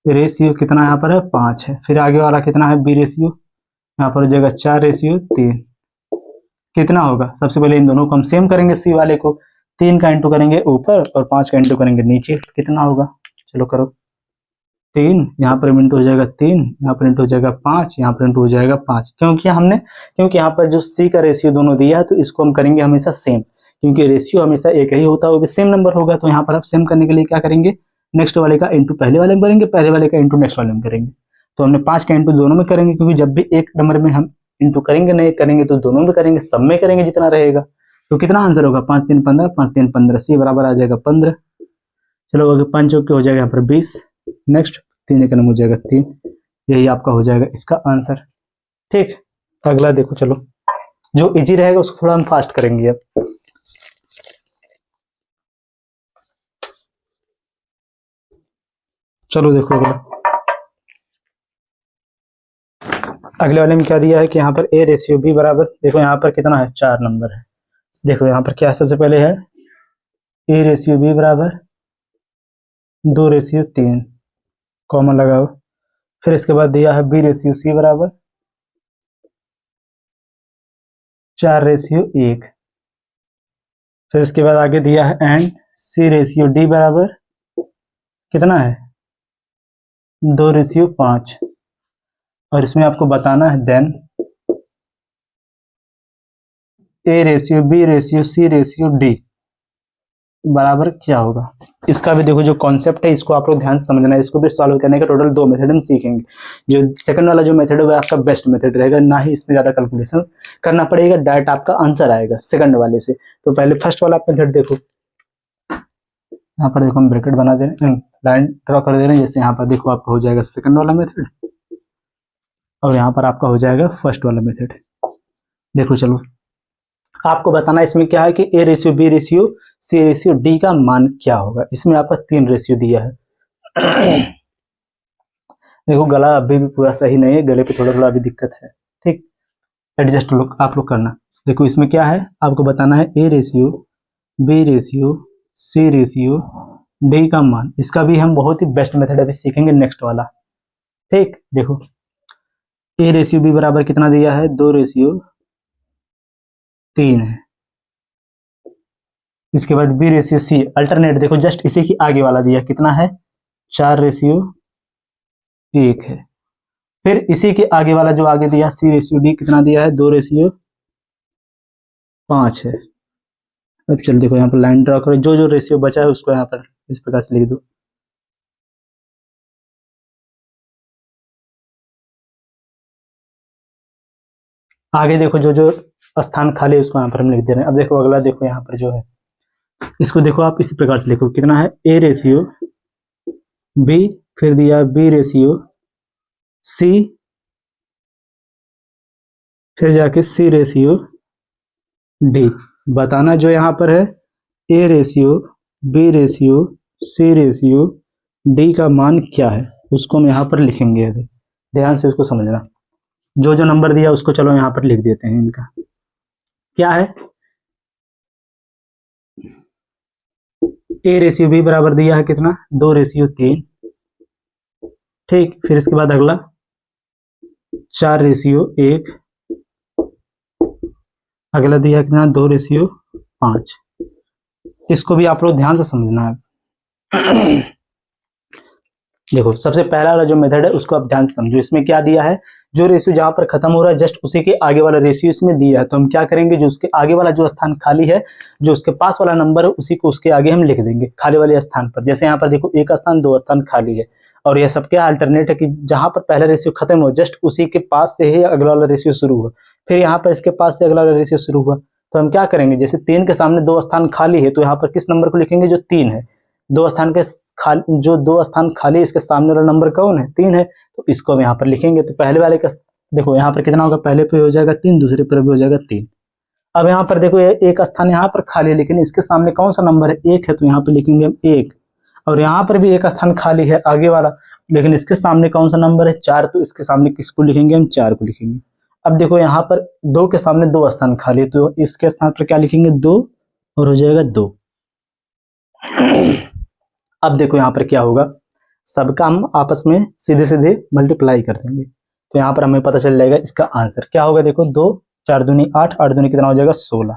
रेशियो कितना यहाँ पर है 5 है, फिर आगे वाला कितना है B रेशियो, यहाँ पर हो जाएगा 4/3। कितना होगा, सबसे पहले इन दोनों को हम सेम करेंगे। सी वाले को 3 का इंटू करेंगे ऊपर और 5 का इंटू करेंगे नीचे, तो कितना होगा, चलो करो। 3 यहाँ पर इंटू हो जाएगा 3, यहाँ पर इंटू हो जाएगा 5, यहाँ पर इंटू हो जाएगा 5। क्योंकि यहाँ पर जो सी का रेशियो दोनों दिया है तो इसको हम करेंगे हमेशा सेम, क्योंकि रेशियो हमेशा एक ही होता है, वो भी सेम नंबर होगा। तो यहाँ पर आप सेम करने के लिए क्या करेंगे, नेक्स्ट वाले का इंटू पहले वाले में करेंगे, पहले वाले का इंटू नेक्स्ट वाले में करेंगे। तो हमने 5 का इंटू दोनों में करेंगे, क्योंकि जब भी एक नंबर में हम इंटू करेंगे, नहीं करेंगे तो दोनों में करेंगे, सब में करेंगे जितना रहेगा। तो कितना आंसर होगा, 5 3 15, 5 3 15, सी बराबर आ जाएगा 15। चलो आगे 5 चौके हो जाएगा यहाँ पर 20, नेक्स्ट 3 एक हो जाएगा 3, यही आपका हो जाएगा इसका आंसर। ठीक, अगला देखो, चलो जो इजी रहेगा उसको थोड़ा हम फास्ट करेंगे अब। चलो देखो अगले वाले में क्या दिया है कि यहाँ पर ए रेशियो बी बराबर, देखो यहाँ पर कितना है, 4 नंबर है। देखो यहाँ पर क्या सबसे पहले है, ए रेशियो बी बराबर 2 रेशियो 3, कॉमन लगाओ। फिर इसके बाद दिया है बी रेशियो सी बराबर 4 रेशियो 1। फिर इसके बाद आगे दिया है एंड सी रेशियो डी बराबर कितना है, 2 रेशियो 5। और इसमें आपको बताना है then A ratio B ratio C ratio D बराबर क्या होगा। इसका भी देखो जो कॉन्सेप्ट है इसको आप लोग ध्यान से समझना है, इसको भी सॉल्व करने का टोटल 2 मेथड हम सीखेंगे। जो सेकंड वाला जो मेथड है वो आपका बेस्ट मेथड रहेगा, ना ही इसमें ज्यादा कैलकुलेशन करना पड़ेगा, डायरेक्ट आपका आंसर आएगा सेकंड वाले से। तो पहले फर्स्ट वाला मेथड देखो, यहाँ पर देखो हम ब्रैकेट बना दे रहे हैं, लाइन ड्रॉ कर दे रहे हैं, जैसे यहाँ पर देखो आपका हो जाएगा सेकंड वाला मेथड और यहाँ पर आपका हो जाएगा फर्स्ट वाला मेथड। देखो चलो आपको बताना इसमें क्या है कि A ratio B ratio C ratio D का मान क्या होगा। इसमें आपका 3 रेशियो दिया है। देखो गला अभी भी पूरा सही नहीं है, गले पे थोड़ा थोड़ा अभी दिक्कत है, ठीक, एडजस्ट लोग आप लोग करना। देखो इसमें क्या है, आपको बताना है A ratio B ratio C ratio D का मान। इसका भी हम बहुत ही बेस्ट मेथड अभी सीखेंगे नेक्स्ट वाला। ठीक, देखो ए रेशियो बी बराबर कितना दिया है, 2 रेशियो 3 है। इसके बाद बी रेशियो सी अल्टरनेट, देखो जस्ट इसी की आगे वाला दिया कितना है, 4 रेशियो 1 है। फिर इसी के आगे वाला जो आगे दिया सी रेशियो डी कितना दिया है, 2 रेशियो 5 है। अब चल देखो यहाँ पर लाइन ड्रॉ करो, जो जो रेशियो बचा है उसको यहाँ पर इस प्रकार से लिख दो। आगे देखो जो जो स्थान खाली है उसको यहाँ पर हम लिख दे रहे हैं। अब देखो अगला देखो यहाँ पर जो है इसको देखो आप इसी प्रकार से लिखो, कितना है ए रेशियो बी, फिर दिया बी रेशियो सी, फिर जाके सी रेशियो डी। बताना जो यहाँ पर है A ratio B ratio C ratio D का मान क्या है, उसको हम यहाँ पर लिखेंगे। अभी ध्यान से उसको समझना, जो जो नंबर दिया उसको चलो यहाँ पर लिख देते हैं। इनका क्या है, ए रेशियो बी बराबर दिया है कितना, 2 रेशियो 3, ठीक। फिर इसके बाद अगला 4 रेशियो 1, अगला दिया कितना, 2 रेशियो 5। इसको भी आप लोग ध्यान से समझना है। देखो सबसे पहला वाला जो मेथड है उसको आप ध्यान से समझो। इसमें क्या दिया है, जो रेशियो जहां पर खत्म हो रहा है जस्ट उसी के आगे वाला रेशियो इसमें दिया है। तो हम क्या करेंगे, जो उसके आगे वाला जो स्थान खाली है, जो उसके पास वाला नंबर है उसी को उसके आगे हम लिख देंगे खाली वाले स्थान पर। जैसे यहाँ पर देखो एक स्थान 2 स्थान खाली है और यह सब क्या अल्टरनेट है कि जहां पर पहला रेशियो खत्म हो जस्ट उसी के पास से ही अगला वाला रेशियो शुरू हुआ, फिर यहाँ पर इसके पास से अगला वाला रेशियो शुरू हुआ। तो हम क्या करेंगे, जैसे 3 के सामने 2 स्थान खाली है तो यहाँ पर किस नंबर को लिखेंगे, जो 3 है। 2 स्थान के खाली, जो 2 स्थान खाली इसके सामने वाला नंबर कौन है, 3 है, तो इसको हम यहाँ पर लिखेंगे। तो पहले वाले का देखो यहाँ पर कितना होगा, पहले पे हो जाएगा 3, दूसरे पर भी हो जाएगा 3। अब यहाँ पर देखो एक स्थान यहाँ पर खाली है लेकिन इसके सामने कौन सा नंबर है, 1 है, तो यहाँ पर लिखेंगे हम 1। और यहाँ पर भी एक स्थान खाली है आगे वाला, लेकिन इसके सामने कौन सा नंबर है, 4, तो इसके सामने किसको लिखेंगे, हम 4 को लिखेंगे। अब देखो यहाँ पर 2 के सामने 2 स्थान खाली है तो इसके स्थान पर क्या लिखेंगे, 2, और हो जाएगा 2। अब देखो यहाँ पर क्या होगा, सबका हम आपस में सीधे सीधे मल्टीप्लाई कर देंगे तो यहाँ पर हमें पता चल जाएगा इसका आंसर क्या होगा। देखो 2 4 दूनी 8, 8 दूनी कितना हो जाएगा 16,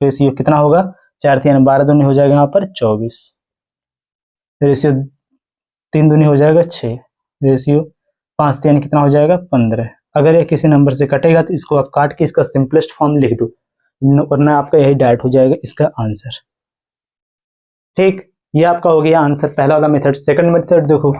रेशियो कितना होगा, 4 3 12 दूनी हो जाएगा यहाँ पर 24, रेशियो 3 दूनी हो जाएगा 6, रेशियो 5 3 कितना हो जाएगा 15। अगर ये किसी नंबर से कटेगा तो इसको आप काट के इसका सिंपलेस्ट फॉर्म लिख दो, वरना आपका यही डायरेक्ट हो जाएगा इसका आंसर। ठीक, ये आपका हो गया आंसर पहला वाला मेथड। सेकंड मेथड देखो,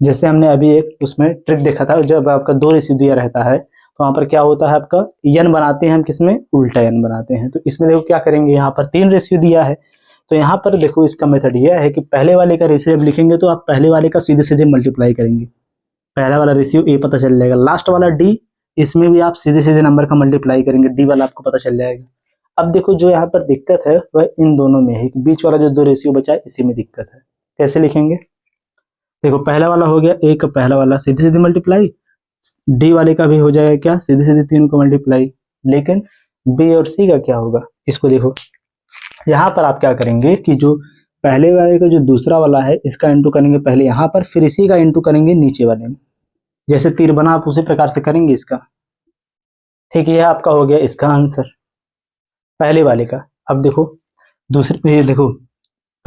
जैसे हमने अभी एक उसमें ट्रिक देखा था, जब आपका 2 रेशियो दिया रहता है तो वहाँ पर क्या होता है आपका n बनाते हैं हम, किसमें उल्टा n बनाते हैं। तो इसमें देखो क्या करेंगे, यहाँ पर 3 रेशियो दिया है, तो यहाँ पर देखो इसका मेथड यह है कि पहले वाले का रेशियो जब लिखेंगे तो आप पहले वाले का सीधे सीधे मल्टीप्लाई करेंगे, पहला वाला रेशियो a पता चल जाएगा, लास्ट वाला d, इसमें भी आप सीधे सीधे नंबर का मल्टीप्लाई करेंगे, d वाला आपको पता चल जाएगा। अब देखो जो यहाँ पर दिक्कत है वह इन दोनों में है, बीच वाला जो 2 रेशियो बचा है इसी में दिक्कत है। कैसे लिखेंगे, देखो पहला वाला हो गया a का पहला वाला सीधे सीधे मल्टीप्लाई, d वाले का भी हो जाएगा क्या सीधे सीधे तीनों का मल्टीप्लाई, लेकिन b और c का क्या होगा, इसको देखो यहाँ पर आप क्या करेंगे कि जो पहले वाले का जो दूसरा वाला है इसका इंटू करेंगे पहले यहाँ पर, फिर इसी का इंटू करेंगे नीचे वाले में, जैसे तीर बना आप उसी प्रकार से करेंगे इसका। ठीक है, यह आपका हो गया इसका आंसर पहले वाले का। अब देखो दूसरे पे, देखो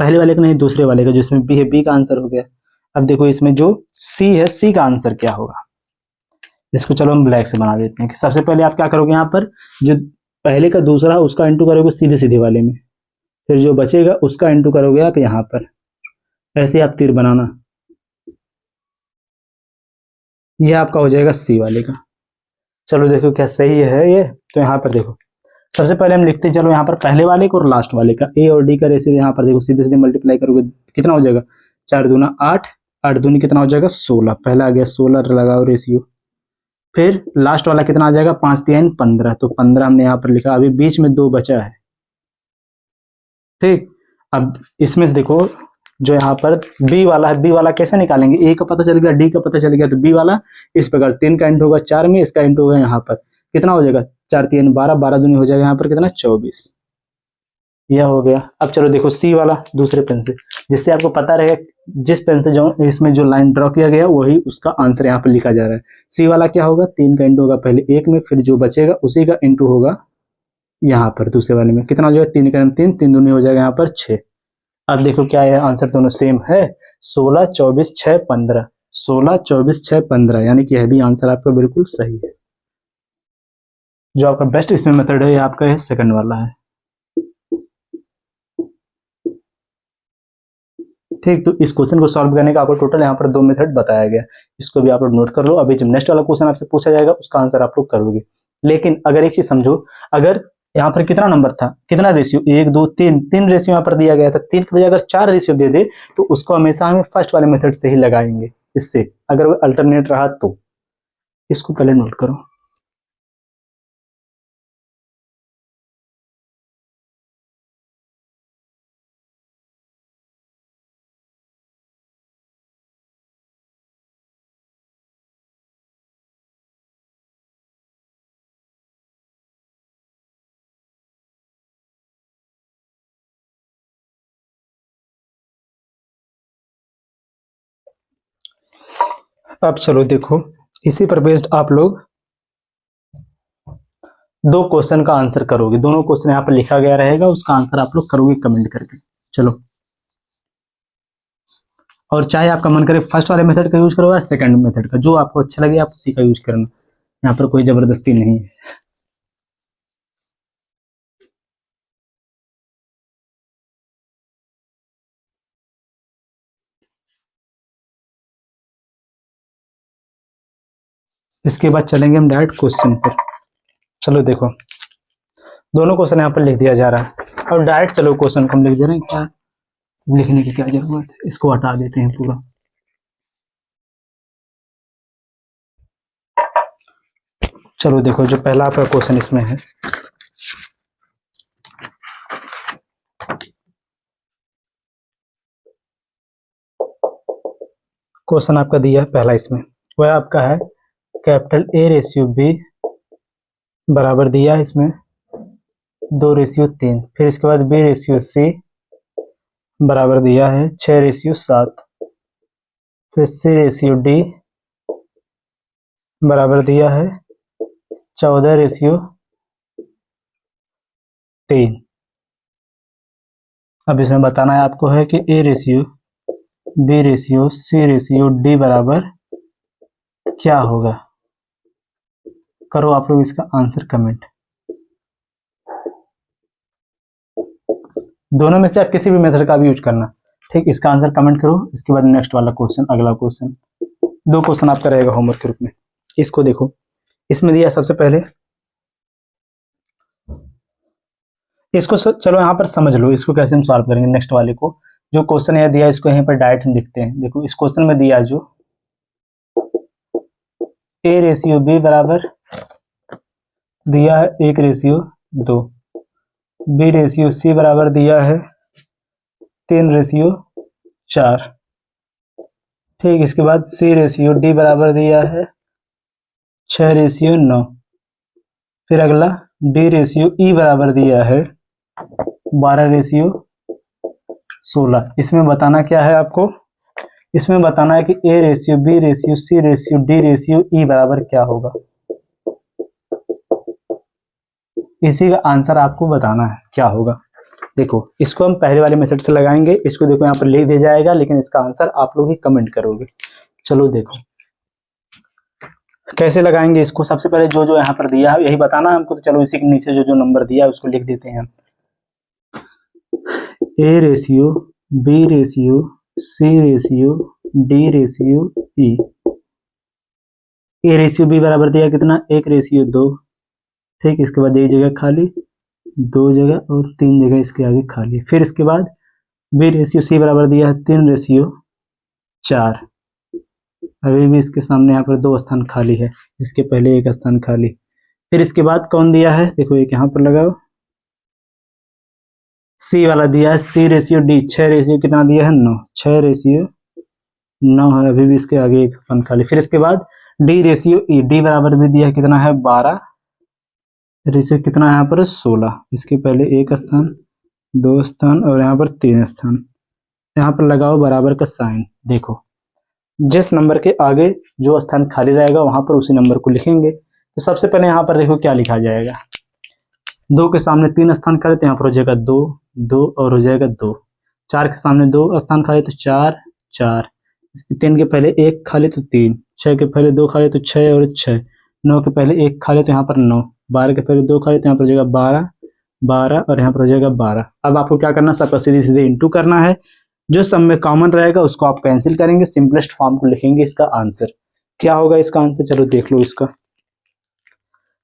पहले वाले का नहीं दूसरे वाले का, जिसमें बी है बी का आंसर हो गया। अब देखो इसमें जो सी है सी का आंसर क्या होगा, इसको चलो हम ब्लैक से बना देते हैं कि सबसे पहले आप क्या करोगे, यहाँ पर जो पहले का दूसरा उसका इंटू करोगे सीधे सीधे वाले में, फिर जो बचेगा उसका इंटू करोगे आप यहाँ पर, ऐसे आप तीर बनाना, यह आपका हो जाएगा सी वाले का। चलो देखो क्या सही है ये, तो यहाँ पर देखो सबसे पहले हम लिखते हैं, चलो यहाँ पर पहले वाले को और लास्ट वाले का ए और डी का रेशियो, यहाँ पर देखो सीधे सीधे मल्टीप्लाई करोगे कितना हो जाएगा 4 दूना 8, 8 दूनी कितना हो जाएगा 16, पहला आ गया 16 लगाओ रेशियो, फिर लास्ट वाला कितना आ जाएगा 5 3 15, तो 15 हमने यहाँ पर लिखा, अभी बीच में 2 बचा है। ठीक, अब इसमें से देखो जो यहाँ पर बी वाला है, बी वाला कैसे निकालेंगे, ए का पता चल गया डी का पता चल गया, तो बी वाला इस प्रकार 3 का इंटू होगा 4 में, इसका इंटू होगा यहाँ पर कितना हो जाएगा 4 3 12, 12 दूनी हो जाएगा यहाँ पर कितना 24, यह हो गया। अब चलो देखो सी वाला दूसरे पेन से, जिससे आपको पता रहेगा जिस पेन से जो इसमें जो लाइन ड्रॉ किया गया वही उसका आंसर यहाँ पर लिखा जा रहा है। सी वाला क्या होगा 3 का इंटू होगा पहले 1 में, फिर जो बचेगा उसी का इंटू होगा यहाँ पर दूसरे वाले में, कितना हो जाएगा 3 का 3, 3 दूनी हो जाएगा यहाँ पर 6। अब देखो क्या है आंसर, दोनों सेम है 16 24 6 15, 16 24 6 15, यानी कि यह भी आंसर आपका बिल्कुल सही है। जो आपका बेस्ट इसमें मेथड है ये आपका है सेकंड वाला है। ठीक, तो इस क्वेश्चन को सॉल्व करने का आपको टोटल यहाँ पर 2 मेथड बताया गया, इसको भी आप लोग नोट कर लो। अभी जब नेक्स्ट वाला क्वेश्चन आपसे पूछा जाएगा उसका आंसर आप लोग करोगे। लेकिन अगर एक चीज समझो, अगर यहाँ पर कितना नंबर था, कितना रेशियो 1 2 3, 3 रेशियो यहाँ पर दिया गया था, 3 की बजाय अगर 4 रेशियो दे दे तो उसको हमेशा हमें फर्स्ट वाले मेथड से ही लगाएंगे, इससे अगर वो अल्टरनेट रहा तो। इसको पहले नोट करो। अब चलो देखो, इसी पर बेस्ड आप लोग 2 क्वेश्चन का आंसर करोगे, दोनों क्वेश्चन यहाँ पर लिखा गया रहेगा, उसका आंसर आप लोग करोगे कमेंट करके। चलो, और चाहे आपका मन करे फर्स्ट वाले मेथड का यूज करो या सेकंड मेथड का, जो आपको अच्छा लगे आप उसी का यूज करना, यहाँ पर कोई जबरदस्ती नहीं है। इसके बाद चलेंगे हम डायरेक्ट क्वेश्चन पर। चलो देखो, दोनों क्वेश्चन यहाँ पर लिख दिया जा रहा है, और डायरेक्ट चलो क्वेश्चन को हम लिख दे रहे हैं, क्या लिखने की क्या जरूरत है, इसको हटा देते हैं पूरा। चलो देखो, जो पहला आपका क्वेश्चन इसमें है, क्वेश्चन आपका दिया है पहला, इसमें वह आपका है कैपिटल A रेशियो B बराबर दिया है इसमें 2 रेशियो 3, फिर इसके बाद B रेशियो C बराबर दिया है 6 रेशियो 7, फिर C रेशियो D बराबर दिया है 14 रेशियो 3। अब इसमें बताना है आपको है कि A ratio B ratio C ratio D बराबर क्या होगा। करो आप लोग इसका आंसर कमेंट। दोनों में से आप किसी भी मेथड का भी यूज करना। ठीक, इसका आंसर कमेंट करो। इसके बाद नेक्स्ट वाला क्वेश्चन, अगला क्वेश्चन, 2 क्वेश्चन आपका रहेगा होमवर्क के रूप में। इसको देखो, इसमें दिया सबसे पहले इसको चलो यहाँ पर समझ लो इसको कैसे हम सॉल्व करेंगे नेक्स्ट वाले को। जो क्वेश्चन यह दिया इसको यहीं पर डायरेक्ट हम लिखते हैं। देखो इस क्वेश्चन में दिया जो ए रेशियो बी बराबर दिया है 1:2, बी रेशियो सी बराबर दिया है 3:4, ठीक। इसके बाद सी रेशियो डी बराबर दिया है 6:9, फिर अगला डी रेशियो ई बराबर दिया है 12:16। इसमें बताना क्या है आपको, इसमें बताना है कि A ratio B ratio C ratio D ratio E बराबर क्या होगा। इसी का आंसर आपको बताना है क्या होगा। देखो इसको हम पहले वाले मेथड से लगाएंगे, इसको देखो यहाँ पर लिख दिया जाएगा, लेकिन इसका आंसर आप लोग ही कमेंट करोगे। चलो देखो कैसे लगाएंगे इसको। सबसे पहले जो जो यहाँ पर दिया है यही बताना है हमको, तो चलो इसी के नीचे जो जो नंबर दिया है उसको लिख देते हैं हम। A ratio B ratio C ratio D ratio E. A ratio B बराबर दिया कितना 1:2, ठीक। इसके बाद एक जगह खाली, 2 जगह और 3 जगह इसके आगे खाली। फिर इसके बाद बी रेशियो सी बराबर दिया है 3:4, अभी भी इसके सामने यहाँ पर 2 स्थान खाली है, इसके पहले 1 स्थान खाली। फिर इसके बाद कौन दिया है, देखो एक यहाँ पर लगाओ, सी वाला दिया है सी रेशियो डी, 6 कितना दिया है 9, 6:9 है, अभी भी इसके आगे 1 स्थान खाली। फिर इसके बाद डी रेशियो ई, डी बराबर भी दिया है कितना है 12, रेशियो कितना है यहाँ पर 16, इसके पहले 1 स्थान 2 स्थान और यहाँ पर 3 स्थान। यहाँ पर लगाओ बराबर का साइन। देखो जिस नंबर के आगे जो स्थान खाली रहेगा वहां पर उसी नंबर को लिखेंगे। तो सबसे पहले यहाँ पर देखो क्या लिखा जाएगा, 2 के सामने 3 स्थान खाली तो यहाँ पर हो जाएगा 2 2 और हो जाएगा 2। 4 के सामने 2 स्थान खाली तो 4 4, 3 के पहले 1 खाली तो 3, 6 के पहले 2 खाली तो 6 और 6, 9 के पहले 1 खाली तो यहाँ पर 9, 12 के पहले 2 खाली तो यहाँ पर हो जाएगा 12 12 और यहाँ पर हो जाएगा 12। अब आपको क्या करना है, सबका सीधे सीधे इंटू करना है, जो सब में कॉमन रहेगा उसको आप कैंसिल करेंगे, सिंपलेस्ट फॉर्म को लिखेंगे। इसका आंसर क्या होगा, इसका आंसर चलो देख लो इसका।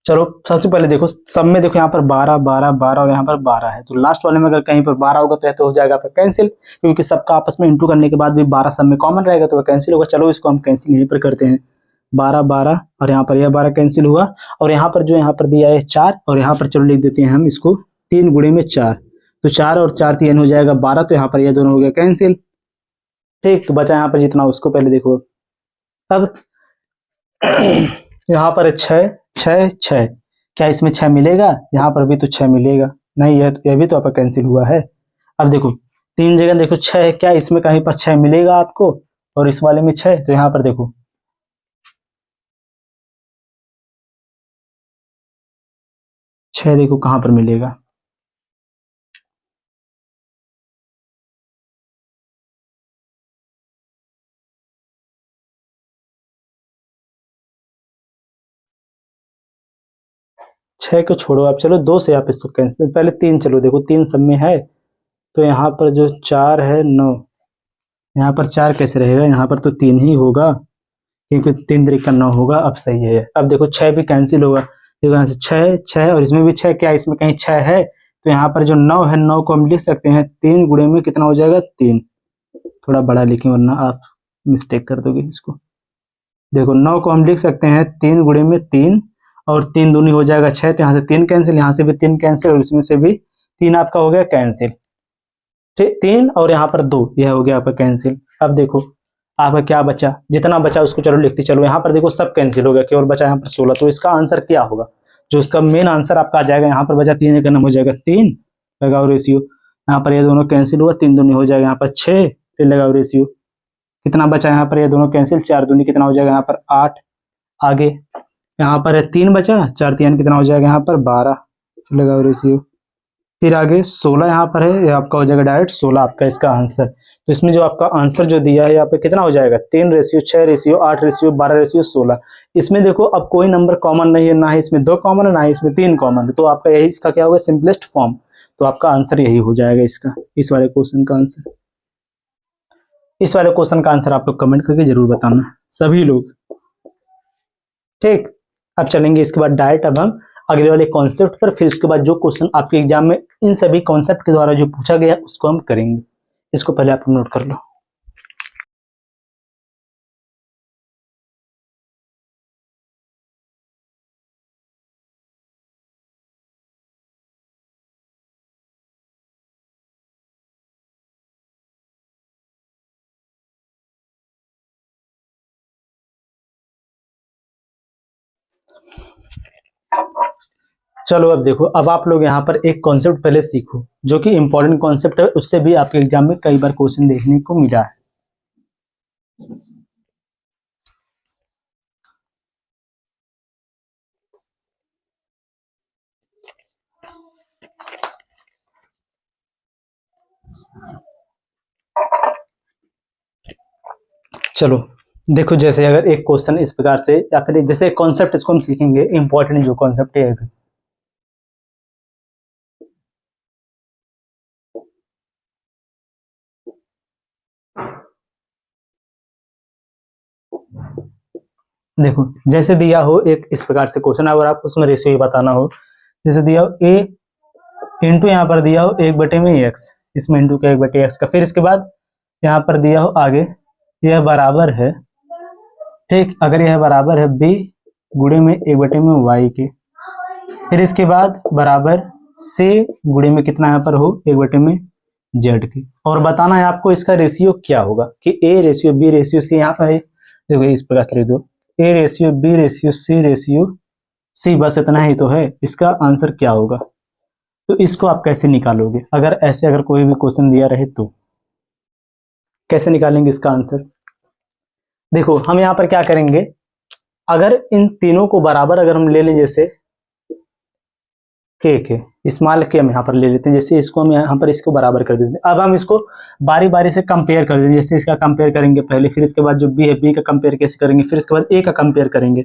चलो सबसे पहले देखो सब में देखो यहाँ पर 12 12 12 और यहाँ पर 12 है, तो लास्ट वाले में अगर कहीं पर 12 होगा तो हो जाएगा आपका कैंसिल, क्योंकि सबका आपस में इंटू करने के बाद भी 12 सब में कॉमन रहेगा तो वह कैंसिल होगा। चलो इसको हम कैंसिल यहीं पर करते हैं, 12 12 और यहाँ पर यह 12 कैंसिल हुआ, और यहाँ पर जो यहाँ पर दिया है 4, और यहाँ पर चलो लिख देते हैं हम इसको 3 गुणे में 4, तो 4 और 4 3 हो जाएगा 12, तो यहाँ पर ये दोनों हो गया कैंसिल, ठीक। तो बचा यहाँ पर जितना उसको पहले देखो। अब यहाँ पर 6 6 6, क्या इसमें 6 मिलेगा, यहाँ पर भी तो 6 मिलेगा नहीं, यह भी तो आपका कैंसिल हुआ है। अब देखो 3 जगह देखो 6 है, क्या इसमें कहीं पर 6 मिलेगा आपको, और इस वाले में 6, तो यहाँ पर देखो 6 देखो कहाँ पर मिलेगा, छह को छोड़ो आप, चलो 2 से आप इसको कैंसिल, पहले 3 चलो देखो 3 सब में है, तो यहाँ पर जो 4 है 9, यहाँ पर 4 कैसे रहेगा, यहाँ पर तो 3 ही होगा, क्योंकि 3 3 का 9 होगा। अब सही है, अब देखो 6 भी कैंसिल होगा, देखो यहाँ से 6 6 और इसमें भी 6, क्या इसमें कहीं 6 है, तो यहाँ पर जो 9 है 9 को हम लिख सकते हैं 3 गुणे में कितना हो जाएगा 3, थोड़ा बड़ा लिखें वरना आप मिस्टेक कर दोगे इसको। देखो 9 को हम लिख सकते हैं 3 गुणे में 3, और 3 दूनी हो जाएगा 6, तो यहाँ से 3 कैंसिल, यहाँ से भी 3 कैंसिल और इसमें से भी 3 आपका हो गया कैंसिल, ठीक। 3 और यहाँ पर 2, यह हो गया आपका कैंसिल। अब देखो आपका क्या बचा, जितना बचा उसको चलो लिखते चलो, यहाँ पर देखो सब कैंसिल हो गया, केवल बचा यहाँ पर 16, तो इसका आंसर क्या होगा, जो इसका मेन आंसर आपका आ जाएगा, यहाँ पर बचा 3 का नाम हो जाएगा 3, लगाओ रेशियो, यहाँ पर ये दोनों कैंसिल हुआ, 3 दूनी हो जाएगा यहाँ पर 6, फिर लगाओ रेशियो, कितना बचा यहाँ पर, ये दोनों कैंसिल, 4 दूनी कितना हो जाएगा यहाँ पर 8, आगे यहाँ पर 3 बचा, 4 3 कितना हो जाएगा यहाँ पर 12, लगाओ रेशियो, फिर आगे 16 यहाँ पर है, ये आपका हो जाएगा डायरेक्ट 16 आपका इसका आंसर। तो इसमें जो आपका आंसर जो दिया है यहाँ पे कितना हो जाएगा 3:6:8:12:16। इसमें देखो अब कोई नंबर कॉमन नहीं है, ना ही इसमें 2 कॉमन है ना ही इसमें 3 कॉमन है, तो आपका यही इसका क्या होगा सिंपलेस्ट फॉर्म, तो आपका आंसर यही हो जाएगा इसका, इस वाले क्वेश्चन का आंसर। इस वाले क्वेश्चन का आंसर आप लोग कमेंट करके जरूर बताना सभी लोग, ठीक। अब चलेंगे इसके बाद डायरेक्ट अब हम अगले वाले कॉन्सेप्ट पर, फिर उसके बाद जो क्वेश्चन आपके एग्जाम में इन सभी कॉन्सेप्ट के द्वारा जो पूछा गया उसको हम करेंगे। इसको पहले आप नोट कर लो। चलो अब देखो, अब आप लोग यहाँ पर एक कॉन्सेप्ट पहले सीखो जो कि इंपॉर्टेंट कॉन्सेप्ट है, उससे भी आपके एग्जाम में कई बार क्वेश्चन देखने को मिला है। चलो देखो, जैसे अगर एक क्वेश्चन इस प्रकार से, या फिर जैसे कॉन्सेप्ट इसको हम सीखेंगे, इंपॉर्टेंट जो कॉन्सेप्ट है। देखो जैसे दिया हो एक इस प्रकार से क्वेश्चन, अगर आपको उसमें रेशियो ही बताना हो, जैसे दिया हो ए इंटू यहाँ पर दिया हो 1/x, इसमें इंटू का 1/x का, फिर इसके बाद यहाँ पर दिया हो आगे यह बराबर है, ठीक, अगर यह बराबर है b गुणे में 1/y के, फिर इसके बाद बराबर c गुणे में कितना यहाँ पर हो 1/z के, और बताना है आपको इसका रेशियो क्या होगा, कि a ratio b ratio c यहाँ पर है। देखो इस प्रकार से लिख दो, a ratio b ratio c, बस इतना ही तो है, इसका आंसर क्या होगा। तो इसको आप कैसे निकालोगे, अगर ऐसे अगर कोई भी क्वेश्चन दिया रहे तो कैसे निकालेंगे इसका आंसर। देखो हम यहाँ पर क्या करेंगे, अगर इन तीनों को बराबर अगर हम ले लें, जैसे के स्मॉल के हम यहाँ पर ले लेते हैं, जैसे इसको हम यहाँ पर इसको बराबर कर देते हैं। अब हम इसको बारी बारी से कंपेयर कर देते हैं, जैसे इसका कंपेयर करेंगे पहले, फिर इसके बाद जो बी है बी का कंपेयर कैसे करेंगे, फिर इसके बाद ए का कंपेयर करेंगे,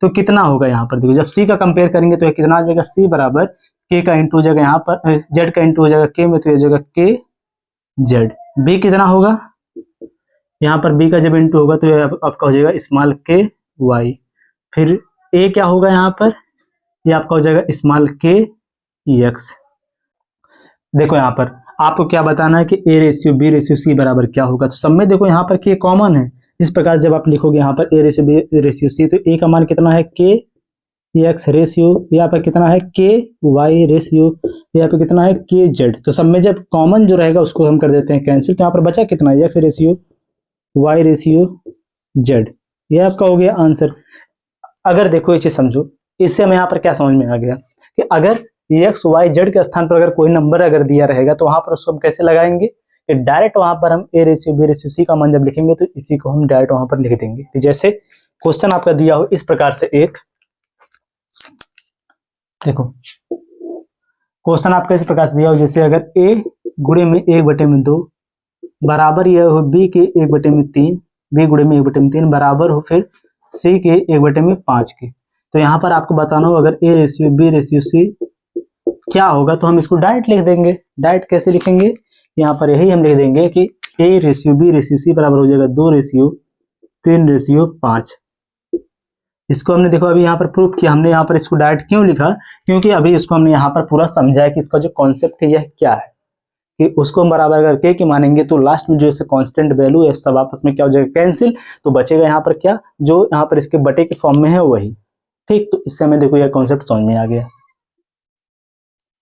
तो कितना होगा यहाँ पर। देखो जब सी का कंपेयर करेंगे तो कितना आ जाएगा, सी बराबर के का इंटू हो जाएगा यहाँ पर, जेड का इंटू हो जाएगा के में, तो ये जाएगा के जेड। बी कितना होगा, यहाँ पर बी का जब इंटू होगा तो आपका हो जाएगा स्मॉल के वाई, फिर ए क्या होगा यहाँ पर, ये आपका हो जाएगा स्मॉल के एक्स। देखो यहाँ पर आपको क्या बताना है कि A ratio B ratio C बराबर क्या होगा, तो सब में देखो यहाँ पर के कॉमन है, इस प्रकार जब आप लिखोगे यहाँ पर A ratio B ratio C, तो ए का मान कितना है के एक्स रेशियो, यहाँ पर कितना है के वाई रेशियो, यहाँ पे कितना है के जेड। तो सब में जब कॉमन जो रहेगा उसको हम कर देते हैं कैंसिल, तो यहाँ पर बचा कितना है X ratio Y ratio Z, ये आपका हो गया आंसर। अगर देखो ये चीज समझो, इससे हमें यहाँ पर क्या समझ में आ गया कि अगर एक्स वाई जेड के स्थान पर अगर कोई नंबर अगर दिया रहेगा तो वहां पर उसको हम कैसे लगाएंगे, कि डायरेक्ट वहां पर हम A ratio B ratio C का मान जब लिखेंगे तो इसी को हम डायरेक्ट वहां पर लिख देंगे। जैसे क्वेश्चन आपका दिया हो इस प्रकार से एक, देखो क्वेश्चन आपका इस प्रकार से दिया हो, जैसे अगर a गुणे में 1/2 बराबर यह हो b के 1/3, b गुणे में 1/3 बराबर हो फिर c के 1/5 के, तो यहाँ पर आपको बताना हो अगर a ratio b ratio c क्या होगा, तो हम इसको डायरेक्ट लिख देंगे। डायरेक्ट कैसे लिखेंगे, यहाँ पर यही हम लिख देंगे कि a ratio b ratio c बराबर हो जाएगा 2:3:5। इसको हमने देखो अभी यहाँ पर प्रूफ किया, हमने यहाँ पर इसको डायरेक्ट क्यों लिखा, क्योंकि अभी इसको हमने यहाँ पर पूरा समझाया कि इसका जो कॉन्सेप्ट है यह क्या है, कि उसको हम बराबर अगर के की मानेंगे तो लास्ट में जो इससे कांस्टेंट वैल्यू है सब आपस में क्या हो जाएगा कैंसिल, तो बचेगा यहाँ पर क्या, जो यहाँ पर इसके बटे के फॉर्म में है वही। ठीक, तो इससे हमें देखो यह कॉन्सेप्ट समझ में आ गया।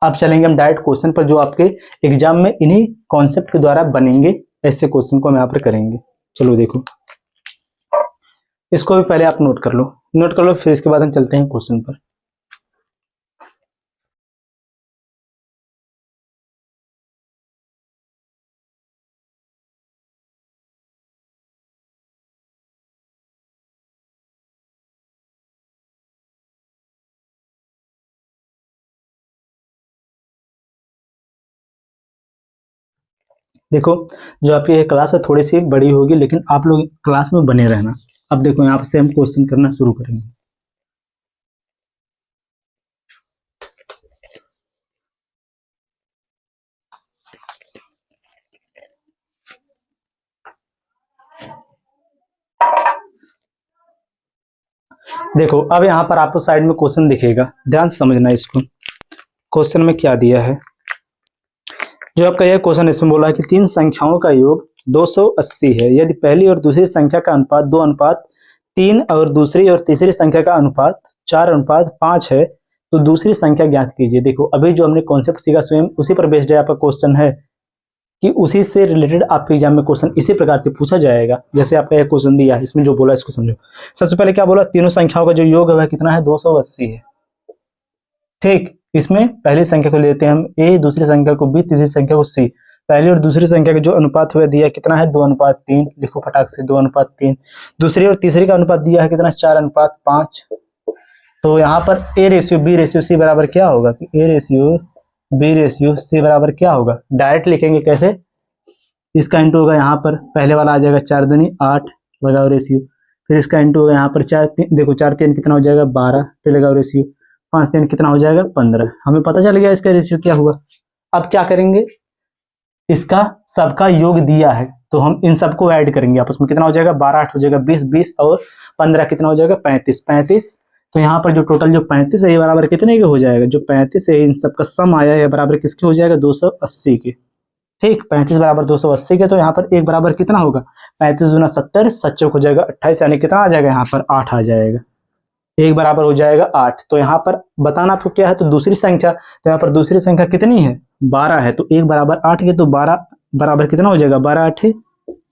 अब चलेंगे हम डायरेक्ट क्वेश्चन पर, जो आपके एग्जाम में इन्हीं कॉन्सेप्ट के द्वारा बनेंगे, ऐसे क्वेश्चन को हम यहाँ पर करेंगे। चलो देखो, इसको भी पहले आप नोट कर लो, फिर इसके बाद हम चलते हैं क्वेश्चन पर। देखो जो आपकी ये क्लास है थोड़ी सी बड़ी होगी, लेकिन आप लोग क्लास में बने रहना। अब देखो यहाँ से हम क्वेश्चन करना शुरू करेंगे। देखो अब यहाँ पर आपको साइड में क्वेश्चन दिखेगा, ध्यान से समझना इसको। क्वेश्चन में क्या दिया है, जो आपका यह क्वेश्चन इसमें बोला है कि तीन संख्याओं का योग 280 है, यदि पहली और दूसरी संख्या का अनुपात 2:3 और दूसरी और तीसरी संख्या का अनुपात 4:5 है तो दूसरी संख्या ज्ञात कीजिए। देखो अभी जो हमने कॉन्सेप्ट सीखा स्वयं उसी पर बेस्ड है आपका क्वेश्चन है, कि उसी से रिलेटेड आपके एग्जाम में क्वेश्चन इसी प्रकार से पूछा जाएगा जैसे आपका यह क्वेश्चन दिया है, इसमें जो बोला इसको समझो। सबसे पहले क्या बोला, तीनों संख्याओं का जो योग है वह कितना है, 280 है। ठीक, इसमें पहली संख्या को लेते हैं हम a, दूसरी संख्या को b, तीसरी संख्या को c। पहली और दूसरी संख्या का जो अनुपात हुआ दिया कितना है, 2:3। लिखो फटाक से 2:3। दूसरी और तीसरी का अनुपात दिया है कितना, 4:5। तो यहाँ पर a ratio b ratio c बराबर क्या होगा, कि a ratio b ratio c बराबर क्या होगा, डायरेक्ट लिखेंगे कैसे, इसका इंटू होगा यहाँ पर, पहले वाला आ जाएगा 4 दूनी 8, लगाओ रेशियो। फिर इसका इंटू होगा यहाँ पर 4 3, देखो 4 3 कितना हो जाएगा 12, फिर लगाओ रेशियो। 5 3 कितना हो जाएगा 15। हमें पता चल गया इसका रेशियो क्या हुआ। अब क्या करेंगे, इसका सबका योग दिया है तो हम इन सबको ऐड करेंगे आपस में, कितना हो जाएगा 12 8 हो जाएगा 20, 20 और 15 कितना हो जाएगा 35, 35। तो यहाँ पर जो टोटल जो 35 है ये बराबर कितने के हो जाएगा, जो 35 है इन सबका सम आया है बराबर किसके हो जाएगा, 280 के। ठीक, 35 बराबर 280 के, तो यहाँ पर एक बराबर कितना होगा, 35 दूना 70, 7 हो जाएगा 28, यानी कितना आ जाएगा यहाँ पर 8 आ जाएगा। एक बराबर हो जाएगा 8। तो यहाँ पर बताना आपको क्या है, तो दूसरी संख्या, तो यहाँ पर दूसरी संख्या कितनी है 12 है, तो एक बराबर 8 के, तो 12 बराबर कितना हो जाएगा, 12 8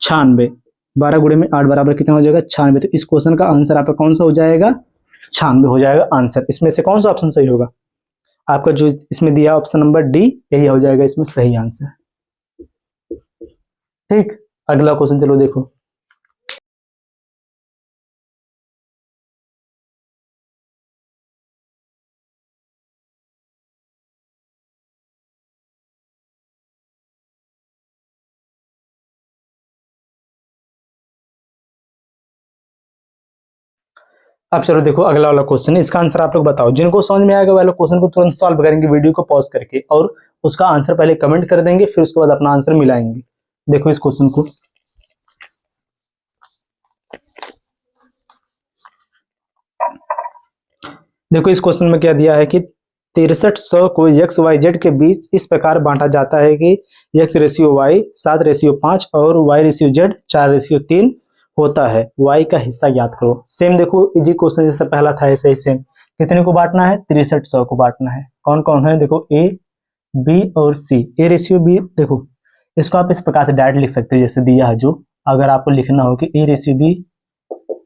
96, 12 गुणे में 8 बराबर कितना हो जाएगा 96। तो इस क्वेश्चन का आंसर आपका कौन सा हो जाएगा, 96 हो जाएगा आंसर। इसमें से कौन सा ऑप्शन सही होगा, आपका जो इसमें दिया ऑप्शन नंबर डी, यही हो जाएगा इसमें सही आंसर। ठीक, अगला क्वेश्चन चलो देखो। अब चलो देखो अगला वाला क्वेश्चन है, इसका आंसर आप लोग बताओ। जिनको समझ में आएगा वाले क्वेश्चन को तुरंत सॉल्व करेंगे वीडियो को पॉज करके, और उसका आंसर पहले कमेंट कर देंगे, फिर उसके बाद अपना आंसर मिलाएंगे। देखो इस क्वेश्चन को, देखो इस क्वेश्चन में क्या दिया है कि 6300 को एक्स वाई जेड के बीच इस प्रकार बांटा जाता है कि एक्स रेशियो वाई 7:5 और वाई रेशियो जेड 4:3 होता है। वाई का हिस्सा ज्ञात करो। सेम देखो इजी क्वेश्चन जैसा पहला था ऐसे ही सेम। कितने को बांटना है, 6300 को बांटना है। कौन कौन है, देखो ए बी और सी। ए रेशियो बी, देखो इसको आप इस प्रकार से डायरेक्ट लिख सकते हो जैसे दिया है। जो अगर आपको लिखना हो कि ए रेशियो बी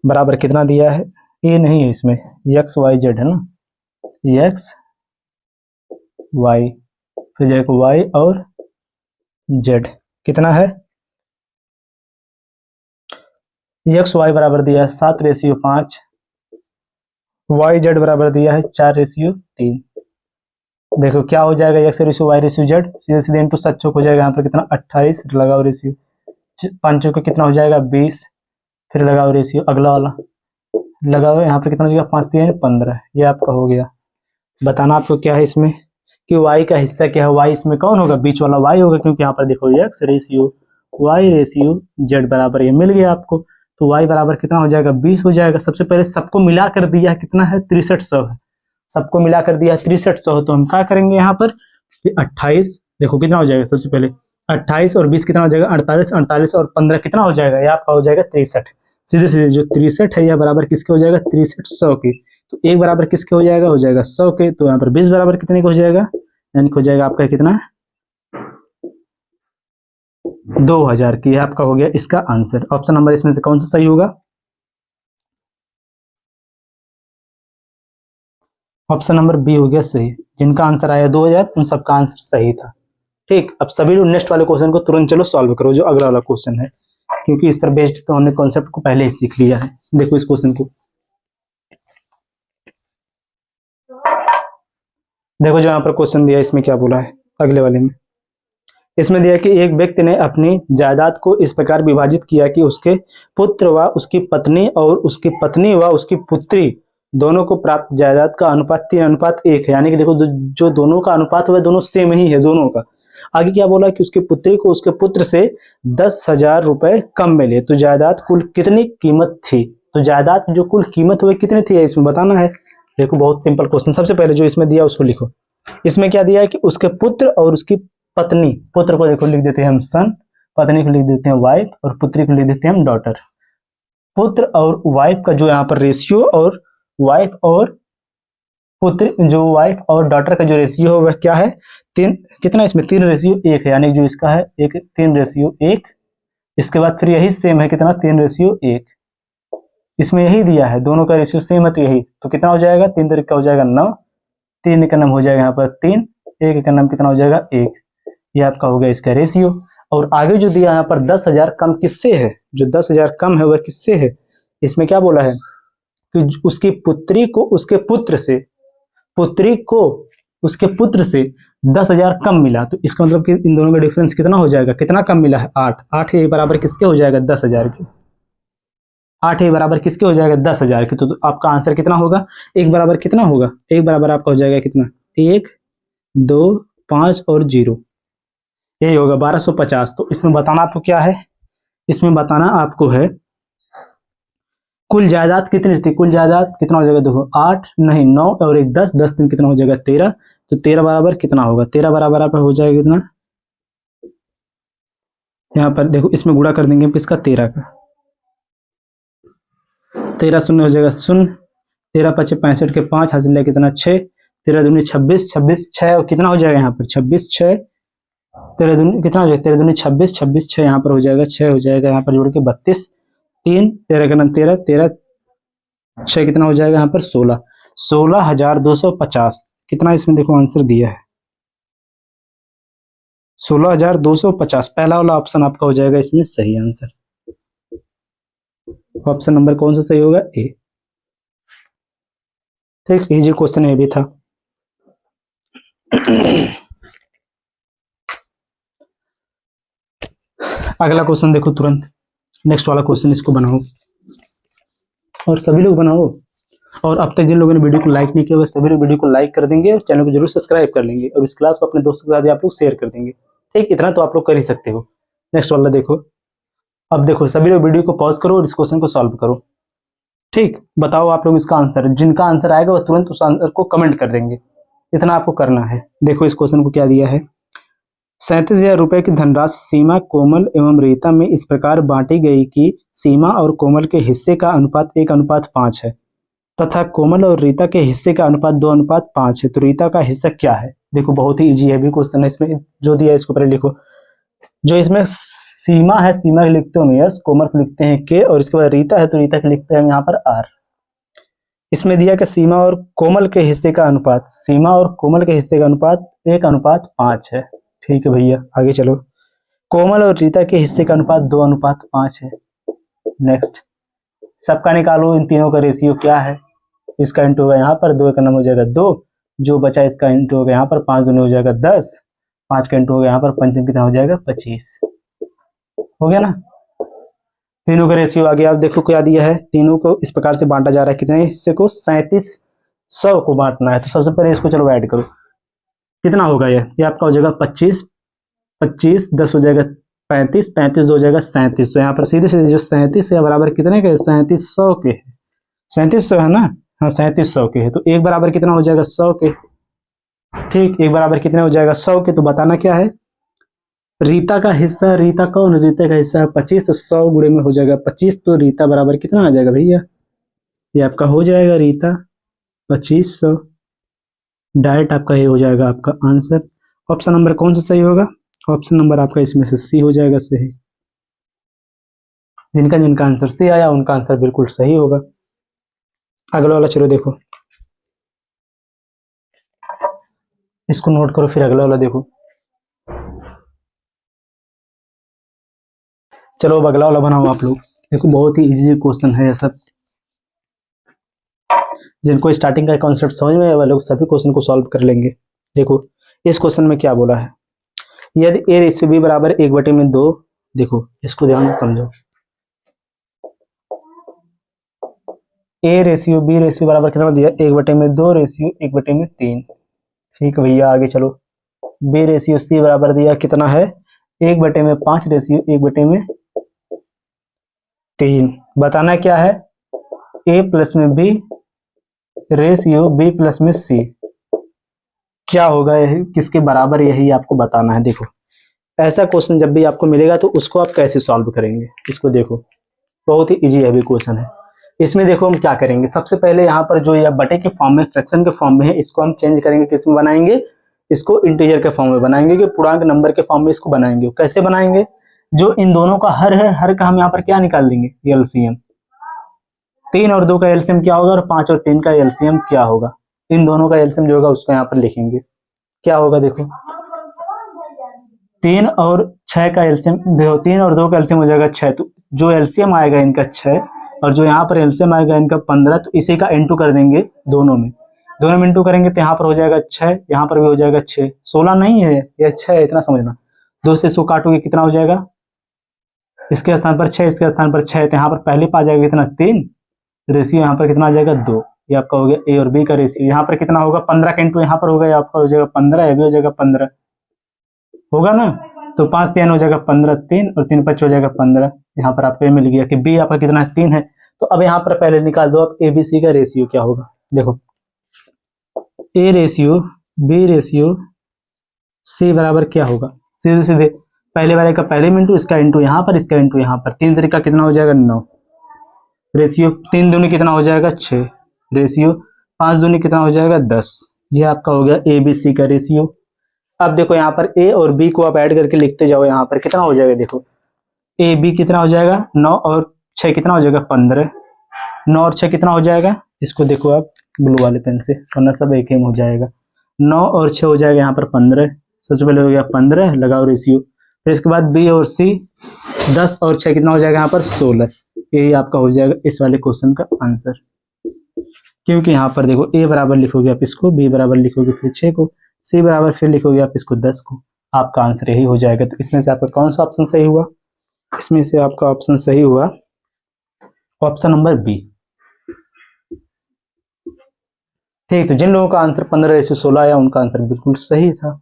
बराबर कितना दिया है, ए नहीं है इसमें, एक्स वाई जेड है ना, एक्स वाई, फिर जाएगा वाई और जेड कितना है, एक्स वाई बराबर दिया है 7:5, वाई जेड बराबर दिया है 4:3। देखो क्या हो जाएगा, X ratio Y ratio Z, सीधे सीधे इंटू 7 चौक हो जाएगा यहाँ पर कितना 28, लगाओ रेशियो, 5 चौक कितना हो जाएगा 20, फिर लगाओ रेशियो, अगला वाला लगाओ यहाँ पर कितना हो जाएगा 5 3 15। ये आपका हो गया। बताना आपको क्या है इसमें कि y का हिस्सा क्या है। y इसमें कौन होगा, बीच वाला y होगा, क्योंकि यहाँ पर देखो x ratio y ratio z बराबर ये मिल गया आपको। तो y बराबर कितना हो जाएगा 20 हो जाएगा। सबसे पहले सबको मिला कर दिया है कितना है 6300 है, सबको मिला कर दिया है 6300। तो हम क्या करेंगे यहाँ पर 28, देखो कितना हो जाएगा, सबसे पहले 28 और 20 कितना हो जाएगा 48, 48 और 15 कितना हो जाएगा, ये आपका हो जाएगा 63। सीधे सीधे जो 63 है यह बराबर किसके हो जाएगा 6300 के। तो एक बराबर किसके हो जाएगा 100 के। तो यहाँ पर 20 बराबर कितने को हो जाएगा, यानी हो जाएगा आपका कितना 2000 की। आपका हो गया इसका आंसर। ऑप्शन नंबर इसमें से कौन सा सही होगा, ऑप्शन नंबर बी हो गया सही। जिनका आंसर आया 2000 उन सबका आंसर सही था। ठीक, अब सभी लोग नेक्स्ट वाले क्वेश्चन को तुरंत चलो सॉल्व करो, जो अगला वाला क्वेश्चन है, क्योंकि इस पर बेस्ड तो हमने कॉन्सेप्ट को पहले ही सीख लिया है। देखो इस क्वेश्चन को, देखो जो यहाँ पर क्वेश्चन दिया इसमें क्या बोला है अगले वाले में। इसमें दिया कि एक व्यक्ति ने अपनी जायदाद को इस प्रकार विभाजित किया कि उसके पुत्र व उसकी पत्नी और उसकी पत्नी व उसकी पुत्री दोनों को प्राप्त जायदाद का अनुपात 3:1 है। यानी कि देखो जो दोनों का अनुपात हुआ दोनों सेम ही है दोनों का। आगे क्या बोला कि उसकी पुत्री को उसके पुत्र से 10,000 रुपए कम मिले तो जायदाद कुल कितनी कीमत थी। तो जायदाद की जो कुल कीमत है वो कितनी थी इसमें बताना है। देखो बहुत सिंपल क्वेश्चन, सबसे पहले जो इसमें दिया उसको लिखो। इसमें क्या दिया है कि उसके पुत्र और उसकी पत्नी, पुत्र को देखो लिख देते हैं हम सन, पत्नी को लिख देते हैं वाइफ और पुत्री को लिख देते हैं हम डॉटर। पुत्र और वाइफ का जो यहाँ पर रेशियो और वाइफ और पुत्र जो वाइफ और डॉटर का जो रेशियो है वह क्या है, 3, कितना इसमें 3:1 है, यानी जो इसका है एक 3:1। इसके बाद फिर यही सेम है कितना 3:1, इसमें यही दिया है, दोनों का रेशियो सेम है तो यही, तो कितना हो जाएगा 3 तरीके का हो जाएगा 9, 3 का नाम हो जाएगा यहाँ पर 3, 1 का नाम कितना हो जाएगा 1, ये आपका हो गया इसका रेशियो। और आगे जो दिया यहाँ पर 10,000 कम किससे है, जो 10,000 कम है वह किससे है, इसमें क्या बोला है कि उसकी पुत्री को उसके पुत्र से, पुत्री को उसके पुत्र से 10,000 कम मिला, तो इसका मतलब कि इन दोनों का डिफरेंस कितना हो जाएगा, कितना कम मिला है 8, 8 ये बराबर किसके हो जाएगा 10,000 के, 8 ये बराबर किसके हो जाएगा 10,000 के, तो आपका आंसर कितना होगा, एक बराबर कितना होगा, एक बराबर आपका हो जाएगा कितना 1, 2, 5 और 0, यही होगा 1250। तो इसमें बताना आपको क्या है, इसमें बताना आपको है कुल जायदाद कितनी थी, कुल जायदाद कितना हो जाएगा, देखो 8 नहीं 9 और 1 10, 10 दिन कितना हो जाएगा 13, तो 13 बराबर कितना होगा, 13 बराबर आप हो जाएगा कितना, यहाँ पर देखो इसमें गुणा कर देंगे किसका 13 का, 13 शून्य हो जाएगा 0, 13 पचे 65 के 5 हासिल है कितना 6, 13 दूनी 26, 26 6 और कितना हो जाएगा यहाँ पर 26 6, 13 दूनी कितना हो जाएगा 13 दूनी 26, 26 6 यहाँ पर हो जाएगा 6 हो जाएगा यहाँ पर जोड़ के 32, 3 13 का नाम 13, 13 6 कितना हो जाएगा यहाँ पर 16, 16,250, कितना इसमें देखो आंसर दिया है 16,250, पहला वाला ऑप्शन आपका हो जाएगा इसमें सही आंसर, ऑप्शन नंबर कौन सा सही होगा ए। ठीक, इजी क्वेश्चन ये भी था। अगला क्वेश्चन देखो तुरंत, नेक्स्ट वाला क्वेश्चन इसको बनाओ और सभी लोग बनाओ, और अब तक जिन लोगों ने वीडियो को लाइक नहीं किया वह सभी लोग वीडियो को लाइक कर देंगे और चैनल को जरूर सब्सक्राइब कर लेंगे और इस क्लास को अपने दोस्तों के साथ आप लोग शेयर कर देंगे। ठीक, इतना तो आप लोग कर ही सकते हो। नेक्स्ट वाला देखो, अब देखो सभी लोग वीडियो को पॉज करो और इस क्वेश्चन को सॉल्व करो। ठीक, बताओ आप लोग इसका आंसर, जिनका आंसर आएगा वह तुरंत उस आंसर को कमेंट कर देंगे, इतना आपको करना है। देखो इस क्वेश्चन को क्या दिया है, 37,000 रुपए की धनराशि सीमा, कोमल एवं रीता में इस प्रकार बांटी गई कि सीमा और कोमल के हिस्से का अनुपात 1:5 है तथा कोमल और रीता के हिस्से का अनुपात 2:5 है, तो रीता का हिस्सा क्या है। देखो बहुत ही इजी है भी क्वेश्चन है, इसमें जो दिया है इसको पहले लिखो। जो इसमें सीमा है, सीमा के लिखते हो यस, कोमल को लिखते हैं के, और इसके बाद रीता है तो रीता के लिखते हैं यहाँ पर आर। इसमें दिया कि सीमा और कोमल के हिस्से का अनुपात, सीमा और कोमल के हिस्से का अनुपात 1:5 है। ठीक है भैया, आगे चलो। कोमल और रीता के हिस्से का अनुपात 2:5 है। नेक्स्ट, सबका निकालो, इन तीनों का रेशियो क्या है, इसका इंटू होगा यहाँ पर 2 का नाम हो जाएगा 2, जो बचा इसका इंटू होगा यहाँ पर 5 दूनी हो जाएगा 10, 5 का इंटू होगा यहाँ पर 5 कितना हो जाएगा 25, हो गया ना। तीनों का रेशियो आ गया। अब देखो क्या दिया है, तीनों को इस प्रकार से बांटा जा रहा है, कितने हिस्से को 3700 को बांटना है, तो सबसे पहले इसको चलो ऐड करो, कितना होगा ये आपका हो जाएगा 25, 25 10 हो जाएगा 35, 35 2 हो जाएगा 37, तो यहाँ पर सीधे सीधे जो 37 है बराबर कितने के, 3700 के, 3700 है ना, हाँ 3700 के है, तो एक बराबर कितना हो जाएगा 100 के। ठीक, एक बराबर कितने हो जाएगा 100 के, तो बताना क्या है, रीता का हिस्सा, रीता कौन, रीता का हिस्सा है 25, तो 100 गुणे में हो जाएगा 25, तो रीता बराबर कितना आ जाएगा भैया, ये आपका हो जाएगा रीता 2500, डायरेक्ट आपका ये हो जाएगा आपका आंसर। ऑप्शन नंबर कौन सा सही होगा, ऑप्शन नंबर आपका इसमें से सी हो जाएगा सही। जिनका जिनका आंसर सी आया उनका आंसर बिल्कुल सही होगा। अगला वाला चलो देखो, इसको नोट करो, फिर अगला वाला देखो। चलो अब अगला वाला बनाओ आप लोग। देखो बहुत ही इजी क्वेश्चन है ये सब, जिनको स्टार्टिंग का कॉन्सेप्ट समझ में आए वो लोग सभी क्वेश्चन को सॉल्व कर लेंगे। देखो इस क्वेश्चन में क्या बोला है, यदि a रेशियो b बराबर 1/2, देखो इसको ध्यान से समझो, a रेशियो b रेशियो बराबर कितना दिया, 1/2 रेशियो 1/3। ठीक है भैया, आगे चलो। b रेशियो c बराबर दिया कितना है, 1/5 रेशियो 1/3। बताना क्या है, ए प्लस में बी रेशियो बी प्लस में सी क्या होगा, यही किसके बराबर, यही आपको बताना है। देखो ऐसा क्वेश्चन जब भी आपको मिलेगा तो उसको आप कैसे सॉल्व करेंगे, इसको देखो बहुत ही इजी है क्वेश्चन है। इसमें देखो हम क्या करेंगे, सबसे पहले यहाँ पर जो यह बटे के फॉर्म में फ्रैक्शन के फॉर्म में है इसको हम चेंज करेंगे, किस में बनाएंगे, इसको इंटीजर के फॉर्म में बनाएंगे, कि पूर्णांक नंबर के फॉर्म में इसको बनाएंगे। कैसे बनाएंगे, जो इन दोनों का हर है, हर का हम यहाँ पर क्या निकाल देंगे, एलसीएम। 3 और 2 का एलसीएम क्या होगा, और 5 और 3 का एलसीएम क्या होगा, इन दोनों का एलसीएम जो होगा उसको यहाँ पर लिखेंगे। क्या होगा देखो, 3 और 6 का एलसीएम, देखो 3 और 2 का एलसीएम हो जाएगा 6, तो जो एलसीएम आएगा इनका 6 और जो यहाँ पर एलसीएम आएगा इनका 15, तो इसी का इंटू कर देंगे दोनों में इंटू करेंगे तो यहाँ पर हो जाएगा 6, यहाँ पर भी हो जाएगा 6, 16 नहीं है यह 6 है, इतना समझना। 2 से 100 काटोगे कितना हो जाएगा, इसके स्थान पर 6, इसके स्थान पर 6, तो यहाँ पर पहले पा जाएगा कितना 3, रेशियो यहाँ पर कितना आ जाएगा 2, ये आपका हो गया ए और बी का रेशियो। यहाँ पर कितना होगा 15 का इंटू यहाँ पर होगा, ये आपका हो जाएगा 15, ये भी हो जाएगा 15 होगा ना, तो 5 3 हो जाएगा 15, 3 और 3 5 हो जाएगा 15। यहाँ पर आपको ये मिल गया कि बी आपका कितना है 3 है। तो अब यहाँ पर पहले निकाल दो आप ए बी सी का रेशियो क्या होगा। देखो A ratio B ratio C बराबर क्या होगा, सीधे सीधे पहले वाले का पहले में इंटू, इसका इंटू यहाँ पर, इसका इंटू यहाँ पर, 3 तरीका कितना हो जाएगा 9, रेशियो 3 दूनी कितना हो जाएगा 6, रेशियो 5 दूनी कितना हो जाएगा 10। ये आपका हो गया ए बी सी का रेशियो। अब देखो यहाँ पर ए और बी को आप ऐड करके लिखते जाओ, यहाँ पर कितना हो जाएगा, देखो ए बी कितना हो जाएगा 9 और 6 कितना हो जाएगा 15, 9 और 6 कितना हो जाएगा, इसको देखो आप ब्लू वाले पेन से, वरना सब एक ही में हो जाएगा। 9 और 6 हो जाएगा यहाँ पर 15, सबसे पहले हो गया 15, लगाओ रेशियो, फिर इसके बाद बी और सी 10 और 6 कितना हो जाएगा यहाँ पर 16। यही आपका हो जाएगा इस वाले क्वेश्चन का आंसर, क्योंकि यहाँ पर देखो ए बराबर लिखोगे आप इसको, बी बराबर लिखोगे फिर 6 को, सी बराबर फिर लिखोगे आप इसको 10 को, आपका आंसर यही हो जाएगा। तो इसमें से आपका कौन सा ऑप्शन सही हुआ, इसमें से आपका ऑप्शन सही हुआ ऑप्शन नंबर बी। ठीक, तो जिन लोगों का आंसर 15:16 आया उनका आंसर बिल्कुल सही था।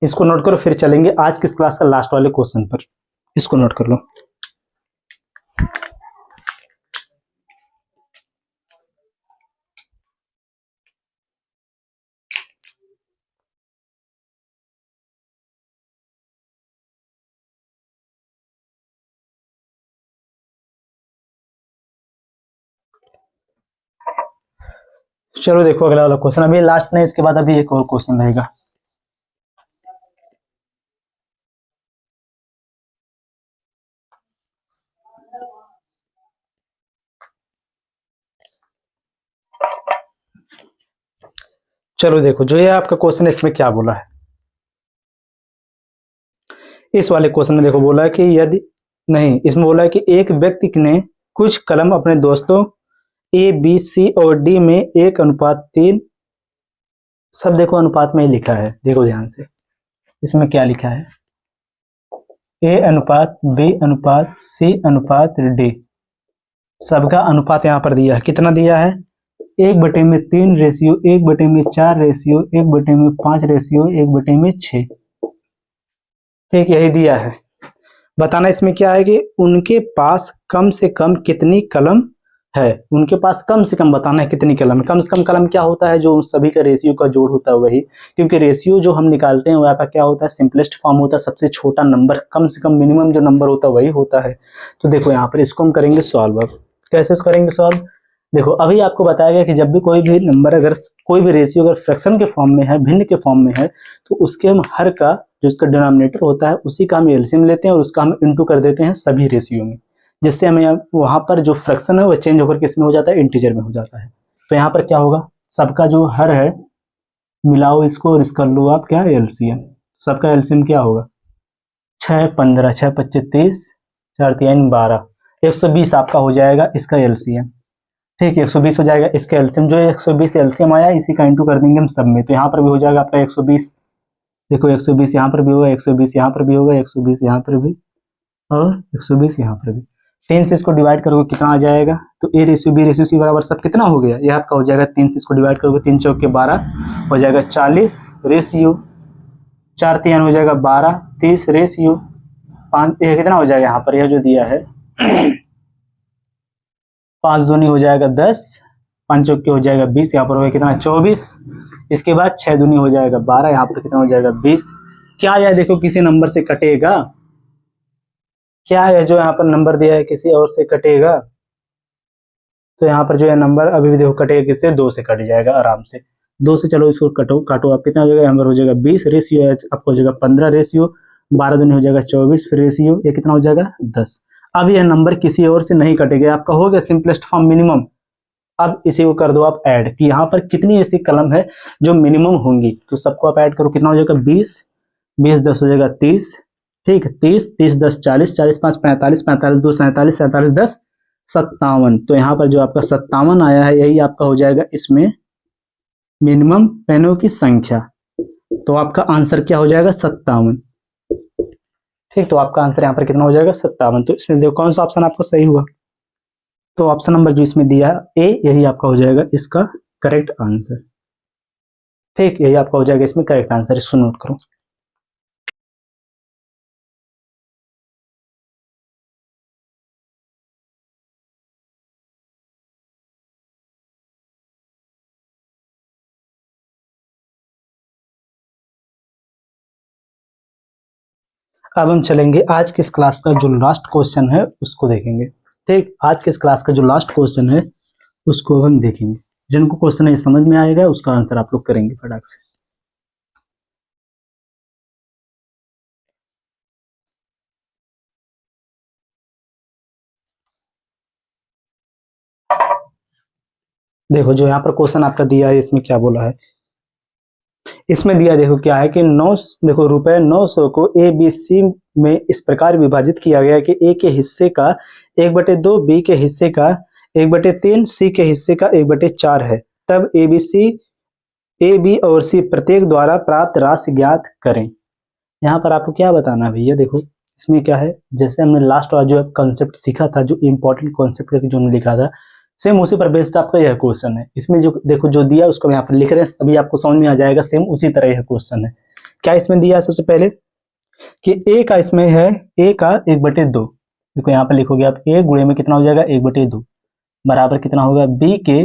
इसको नोट करो, फिर चलेंगे आज किस क्लास का लास्ट वाले क्वेश्चन पर, इसको नोट कर लो। चलो देखो अगला वाला क्वेश्चन, अभी लास्ट नहीं, इसके बाद अभी एक और क्वेश्चन रहेगा। चलो देखो जो ये आपका क्वेश्चन है इसमें क्या बोला है, इस वाले क्वेश्चन में देखो बोला है कि यदि नहीं, इसमें बोला है कि एक व्यक्ति ने कुछ कलम अपने दोस्तों ए बी सी और डी में 1:3, सब देखो अनुपात में ही लिखा है, देखो ध्यान से इसमें क्या लिखा है, ए अनुपात बी अनुपात सी अनुपात डी, सबका अनुपात यहाँ पर दिया है, कितना दिया है 1/3 रेशियो, 1/4 रेशियो, 1/5 रेशियो, 1/6। ठीक, यही दिया है। बताना इसमें क्या है कि उनके पास कम से कम कितनी कलम है, उनके पास कम से कम बताना है कितनी कलम है। कम से कम कलम क्या होता है, जो सभी का रेशियो का जोड़ होता है वही, क्योंकि रेशियो जो हम निकालते हैं वह आपका क्या होता है, सिंपलेस्ट फॉर्म होता है, सबसे छोटा नंबर, कम से कम मिनिमम जो नंबर होता है वही होता है। तो देखो यहाँ पर इसको हम करेंगे सॉल्व। अब कैसे करेंगे सॉल्व, देखो अभी आपको बताया गया कि जब भी कोई भी नंबर, अगर कोई भी रेशियो अगर फ्रैक्शन के फॉर्म में है, भिन्न के फॉर्म में है, तो उसके हम हर का जो उसका डिनोमिनेटर होता है उसी का हम एलसीएम लेते हैं और उसका हम इंटू कर देते हैं सभी रेशियो में, जिससे हमें वहां पर जो फ्रैक्शन है वो चेंज होकर किस में हो जाता है, इंटीजर में हो जाता है। तो यहाँ पर क्या होगा, सबका जो हर है मिलाओ इसको और इसका लो आप क्या एलसीएम, सबका एलसीएम क्या होगा 6 15, 6 25 30, 4 3 12, 120 आपका हो जाएगा इसका एलसीएम। ठीक है, 120 हो जाएगा इसका एलसीएम, जो 120 एलसीएम आया इसी का इंटू कर देंगे हम सब में, तो यहाँ पर भी हो जाएगा आपका 120, देखो 120 यहाँ पर भी होगा, 120 यहाँ पर भी होगा, 120 यहाँ पर भी और 120 यहाँ पर भी। 3 से इसको डिवाइड करोगे कितना आ जाएगा, तो A ratio B ratio C बराबर सब कितना हो गया, ये आपका हो जाएगा 3 से इसको डिवाइड करोगे 3 चौक के 12 हो जाएगा 40 रेशियो, 4 3 हो जाएगा 12, 30 रेशियो 5, ये कितना हो जाएगा यहाँ पर, यह जो दिया है 5 दूनी हो जाएगा 10, 5 चौके हो जाएगा 20, यहाँ पर हो गया कितना 24। इसके बाद 6 दूनी हो जाएगा 12, यहाँ पर कितना हो जाएगा 20। क्या यह देखो किसी नंबर से कटेगा? क्या है जो यहाँ पर नंबर दिया है किसी और से कटेगा? तो यहाँ पर जो है नंबर अभी भी देखो कटेगा किससे? 2 से कट जाएगा आराम से। 2 से चलो इसको काटो आप, कितना हो जाएगा? यहाँ पर हो जाएगा 20, रेशियो आपको हो जाएगा 15, रेशियो 12 दूनी हो जाएगा 24, फिर रेशियो ये कितना हो जाएगा 10। अब यह नंबर किसी और से नहीं कटेगा, आपका हो गया सिंपलेस्ट फॉर्म मिनिमम। अब इसी को कर दो आप ऐड कि यहाँ पर कितनी ऐसी कलम है जो मिनिमम होंगी, तो सबको आप ऐड करो, कितना हो जाएगा 20, 20 10 हो जाएगा 30, ठीक, 30 30 10 40, 40 5 45, 45 2 47, 47 10 57। तो यहाँ पर जो आपका 57 आया है यही आपका हो जाएगा इसमें मिनिमम पेनों की संख्या। तो आपका आंसर क्या हो जाएगा? 57। ठीक, तो आपका आंसर यहाँ पर कितना हो जाएगा? 57। तो इसमें देखो कौन सा ऑप्शन आपका सही हुआ? तो ऑप्शन नंबर जो इसमें दिया ए, यही आपका हो जाएगा इसका करेक्ट आंसर। ठीक, यही आपका हो जाएगा इसमें करेक्ट आंसर, इसको नोट करो। अब हम चलेंगे आज के इस क्लास का जो लास्ट क्वेश्चन है उसको देखेंगे। ठीक, आज के इस क्लास का जो लास्ट क्वेश्चन है उसको हम देखेंगे। जिनको क्वेश्चन ये समझ में आएगा उसका आंसर आप लोग करेंगे फटाक से। देखो जो यहाँ पर क्वेश्चन आपका दिया है इसमें क्या बोला है, इसमें दिया देखो क्या है कि 9, देखो रुपए 900 को ए बी सी में इस प्रकार विभाजित किया गया कि ए के हिस्से का 1/2, बी के हिस्से का 1/3, सी के हिस्से का 1/4 है। तब ए बी और सी प्रत्येक द्वारा प्राप्त राशि ज्ञात करें। यहाँ पर आपको क्या बताना है भैया? देखो इसमें क्या है, जैसे हमने लास्ट वाला जो कॉन्सेप्ट सीखा था, जो इंपॉर्टेंट कॉन्सेप्ट जो हमने लिखा था, सेम उसी पर बेस्ड आपका यह क्वेश्चन है। इसमें जो देखो जो दिया उसको यहाँ पर लिख रहे हैं, तभी आपको समझ में आ जाएगा। सेम उसी तरह यह क्वेश्चन है। क्या इसमें दिया है? सबसे पहले कि ए का इसमें है ए का 1/2, देखो यहाँ पर लिखोगे आप ए गुणे में कितना हो जाएगा 1/2 बराबर कितना होगा बी के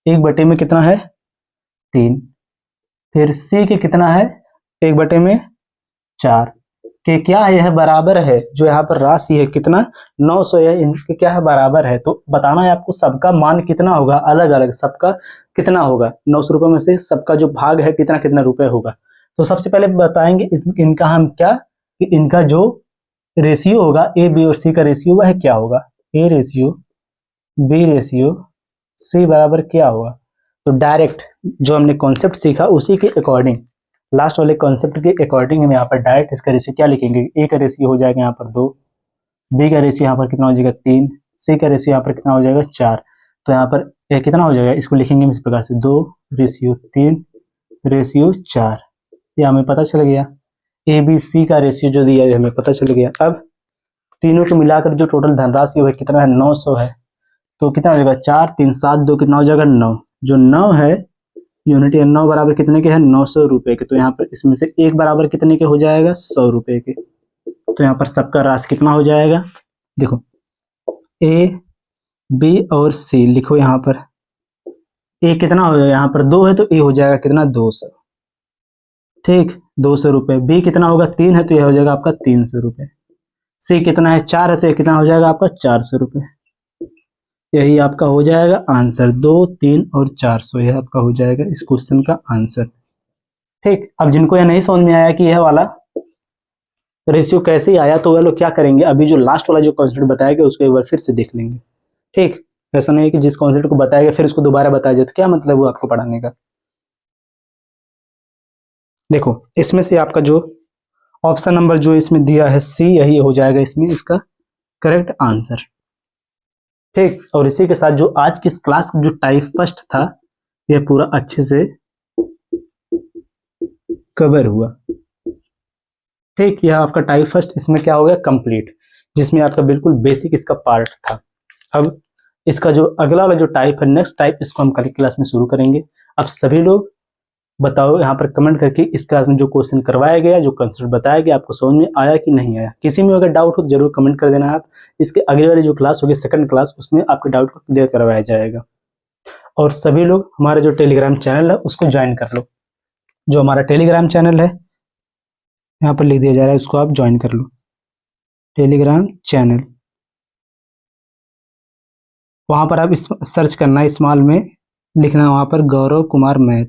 1/, में कितना है 3, फिर सी के कितना है 1/4 के क्या है, यह बराबर है जो यहाँ पर राशि है कितना 900 है, इनके क्या है बराबर है। तो बताना है आपको सबका मान कितना होगा, अलग अलग सबका कितना होगा, 900 रुपए में से सबका जो भाग है कितना कितना रुपए होगा। तो सबसे पहले बताएंगे इनका हम क्या, कि इनका जो रेशियो होगा ए बी और सी का रेशियो वह क्या होगा, A ratio B ratio C बराबर क्या होगा। तो डायरेक्ट जो हमने कॉन्सेप्ट सीखा उसी के अकॉर्डिंग, लास्ट वाले कॉन्सेप्ट के अकॉर्डिंग हम यहाँ पर डायरेक्ट इसका रेशियो क्या लिखेंगे, ए का रेशियो हो जाएगा यहाँ पर 2, बी का रेशियो यहाँ पर कितना हो जाएगा 3, सी का रेशियो यहाँ पर कितना हो जाएगा 4। तो यहाँ पर ए कितना हो जाएगा, इसको लिखेंगे इस प्रकार से 2/3/4, ये हमें पता चल गया। ए बी सी का रेशियो जो दिया है हमें पता चल गया। अब तीनों को मिलाकर जो टोटल धनराशि है कितना है 900 है। तो कितना हो जाएगा 4 3 7 2 कितना हो जाएगा 9, जो 9 है यूनिट 9 बराबर कितने के हैं 900 रुपए के। तो यहाँ पर इसमें से एक बराबर कितने के हो जाएगा 100 रुपए के। तो यहाँ पर सबका राशि कितना हो जाएगा, देखो ए बी और सी लिखो, यहाँ पर ए कितना हो जाएगा, यहाँ पर 2 है तो ए हो जाएगा कितना 200, ठीक 200 रुपए। बी कितना होगा 3 है तो यह हो जाएगा आपका 300 रुपए। सी कितना है 4 है तो यह कितना हो जाएगा आपका 400 रुपए। यही आपका हो जाएगा आंसर, 2 3 और 400, यह आपका हो जाएगा इस क्वेश्चन का आंसर। ठीक, अब जिनको यह नहीं समझ में आया कि यह वाला रेशियो कैसे ही आया, तो वह लोग क्या करेंगे, अभी जो लास्ट वाला जो कॉन्सेप्ट बताया गया उसको एक बार फिर से देख लेंगे। ठीक, ऐसा नहीं है कि जिस कॉन्सेप्ट को बताया गया फिर उसको दोबारा बताया जाए, तो क्या मतलब वो आपको पढ़ाने का। देखो इसमें से आपका जो ऑप्शन नंबर जो इसमें दिया है सी, यही हो जाएगा इसमें इसका करेक्ट आंसर। ठीक, और इसी के साथ जो आज की इस क्लास का जो टाइप फर्स्ट था यह पूरा अच्छे से कवर हुआ। ठीक, यह आपका टाइप फर्स्ट इसमें क्या हो गया कंप्लीट, जिसमें आपका बिल्कुल बेसिक इसका पार्ट था। अब इसका जो अगला वाला जो टाइप है नेक्स्ट टाइप, इसको हम कल की क्लास में शुरू करेंगे। अब सभी लोग बताओ यहाँ पर कमेंट करके इस क्लास में जो क्वेश्चन करवाया गया, जो कंसेप्ट बताया गया, आपको समझ में आया कि नहीं आया। किसी में अगर डाउट हो तो जरूर कमेंट कर देना आप। इसके अगली वाली जो क्लास होगी सेकंड क्लास, उसमें आपके डाउट को क्लियर करवाया जाएगा। और सभी लोग हमारे जो टेलीग्राम चैनल है उसको ज्वाइन कर लो। जो हमारा टेलीग्राम चैनल है यहाँ पर लिख दिया जा रहा है, उसको आप ज्वाइन कर लो। टेलीग्राम चैनल, वहां पर आप इस सर्च करना, स्मॉल में लिखना वहां पर गौरव कुमार मैथ।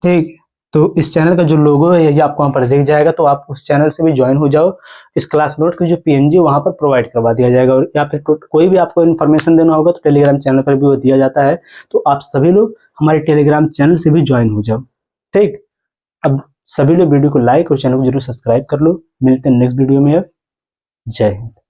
ठीक, तो इस चैनल का जो लोगो है ये आपको वहां पर दिख जाएगा, तो आप उस चैनल से भी ज्वाइन हो जाओ। इस क्लास नोट की जो पीएनजी वहां पर प्रोवाइड करवा दिया जाएगा, और या फिर कोई भी आपको इन्फॉर्मेशन देना होगा तो टेलीग्राम चैनल पर भी वो दिया जाता है। तो आप सभी लोग हमारे टेलीग्राम चैनल से भी ज्वाइन हो जाओ। ठीक, अब सभी लोग वीडियो को लाइक और चैनल को जरूर सब्सक्राइब कर लो। मिलते हैं नेक्स्ट वीडियो में। अब जय हिंद।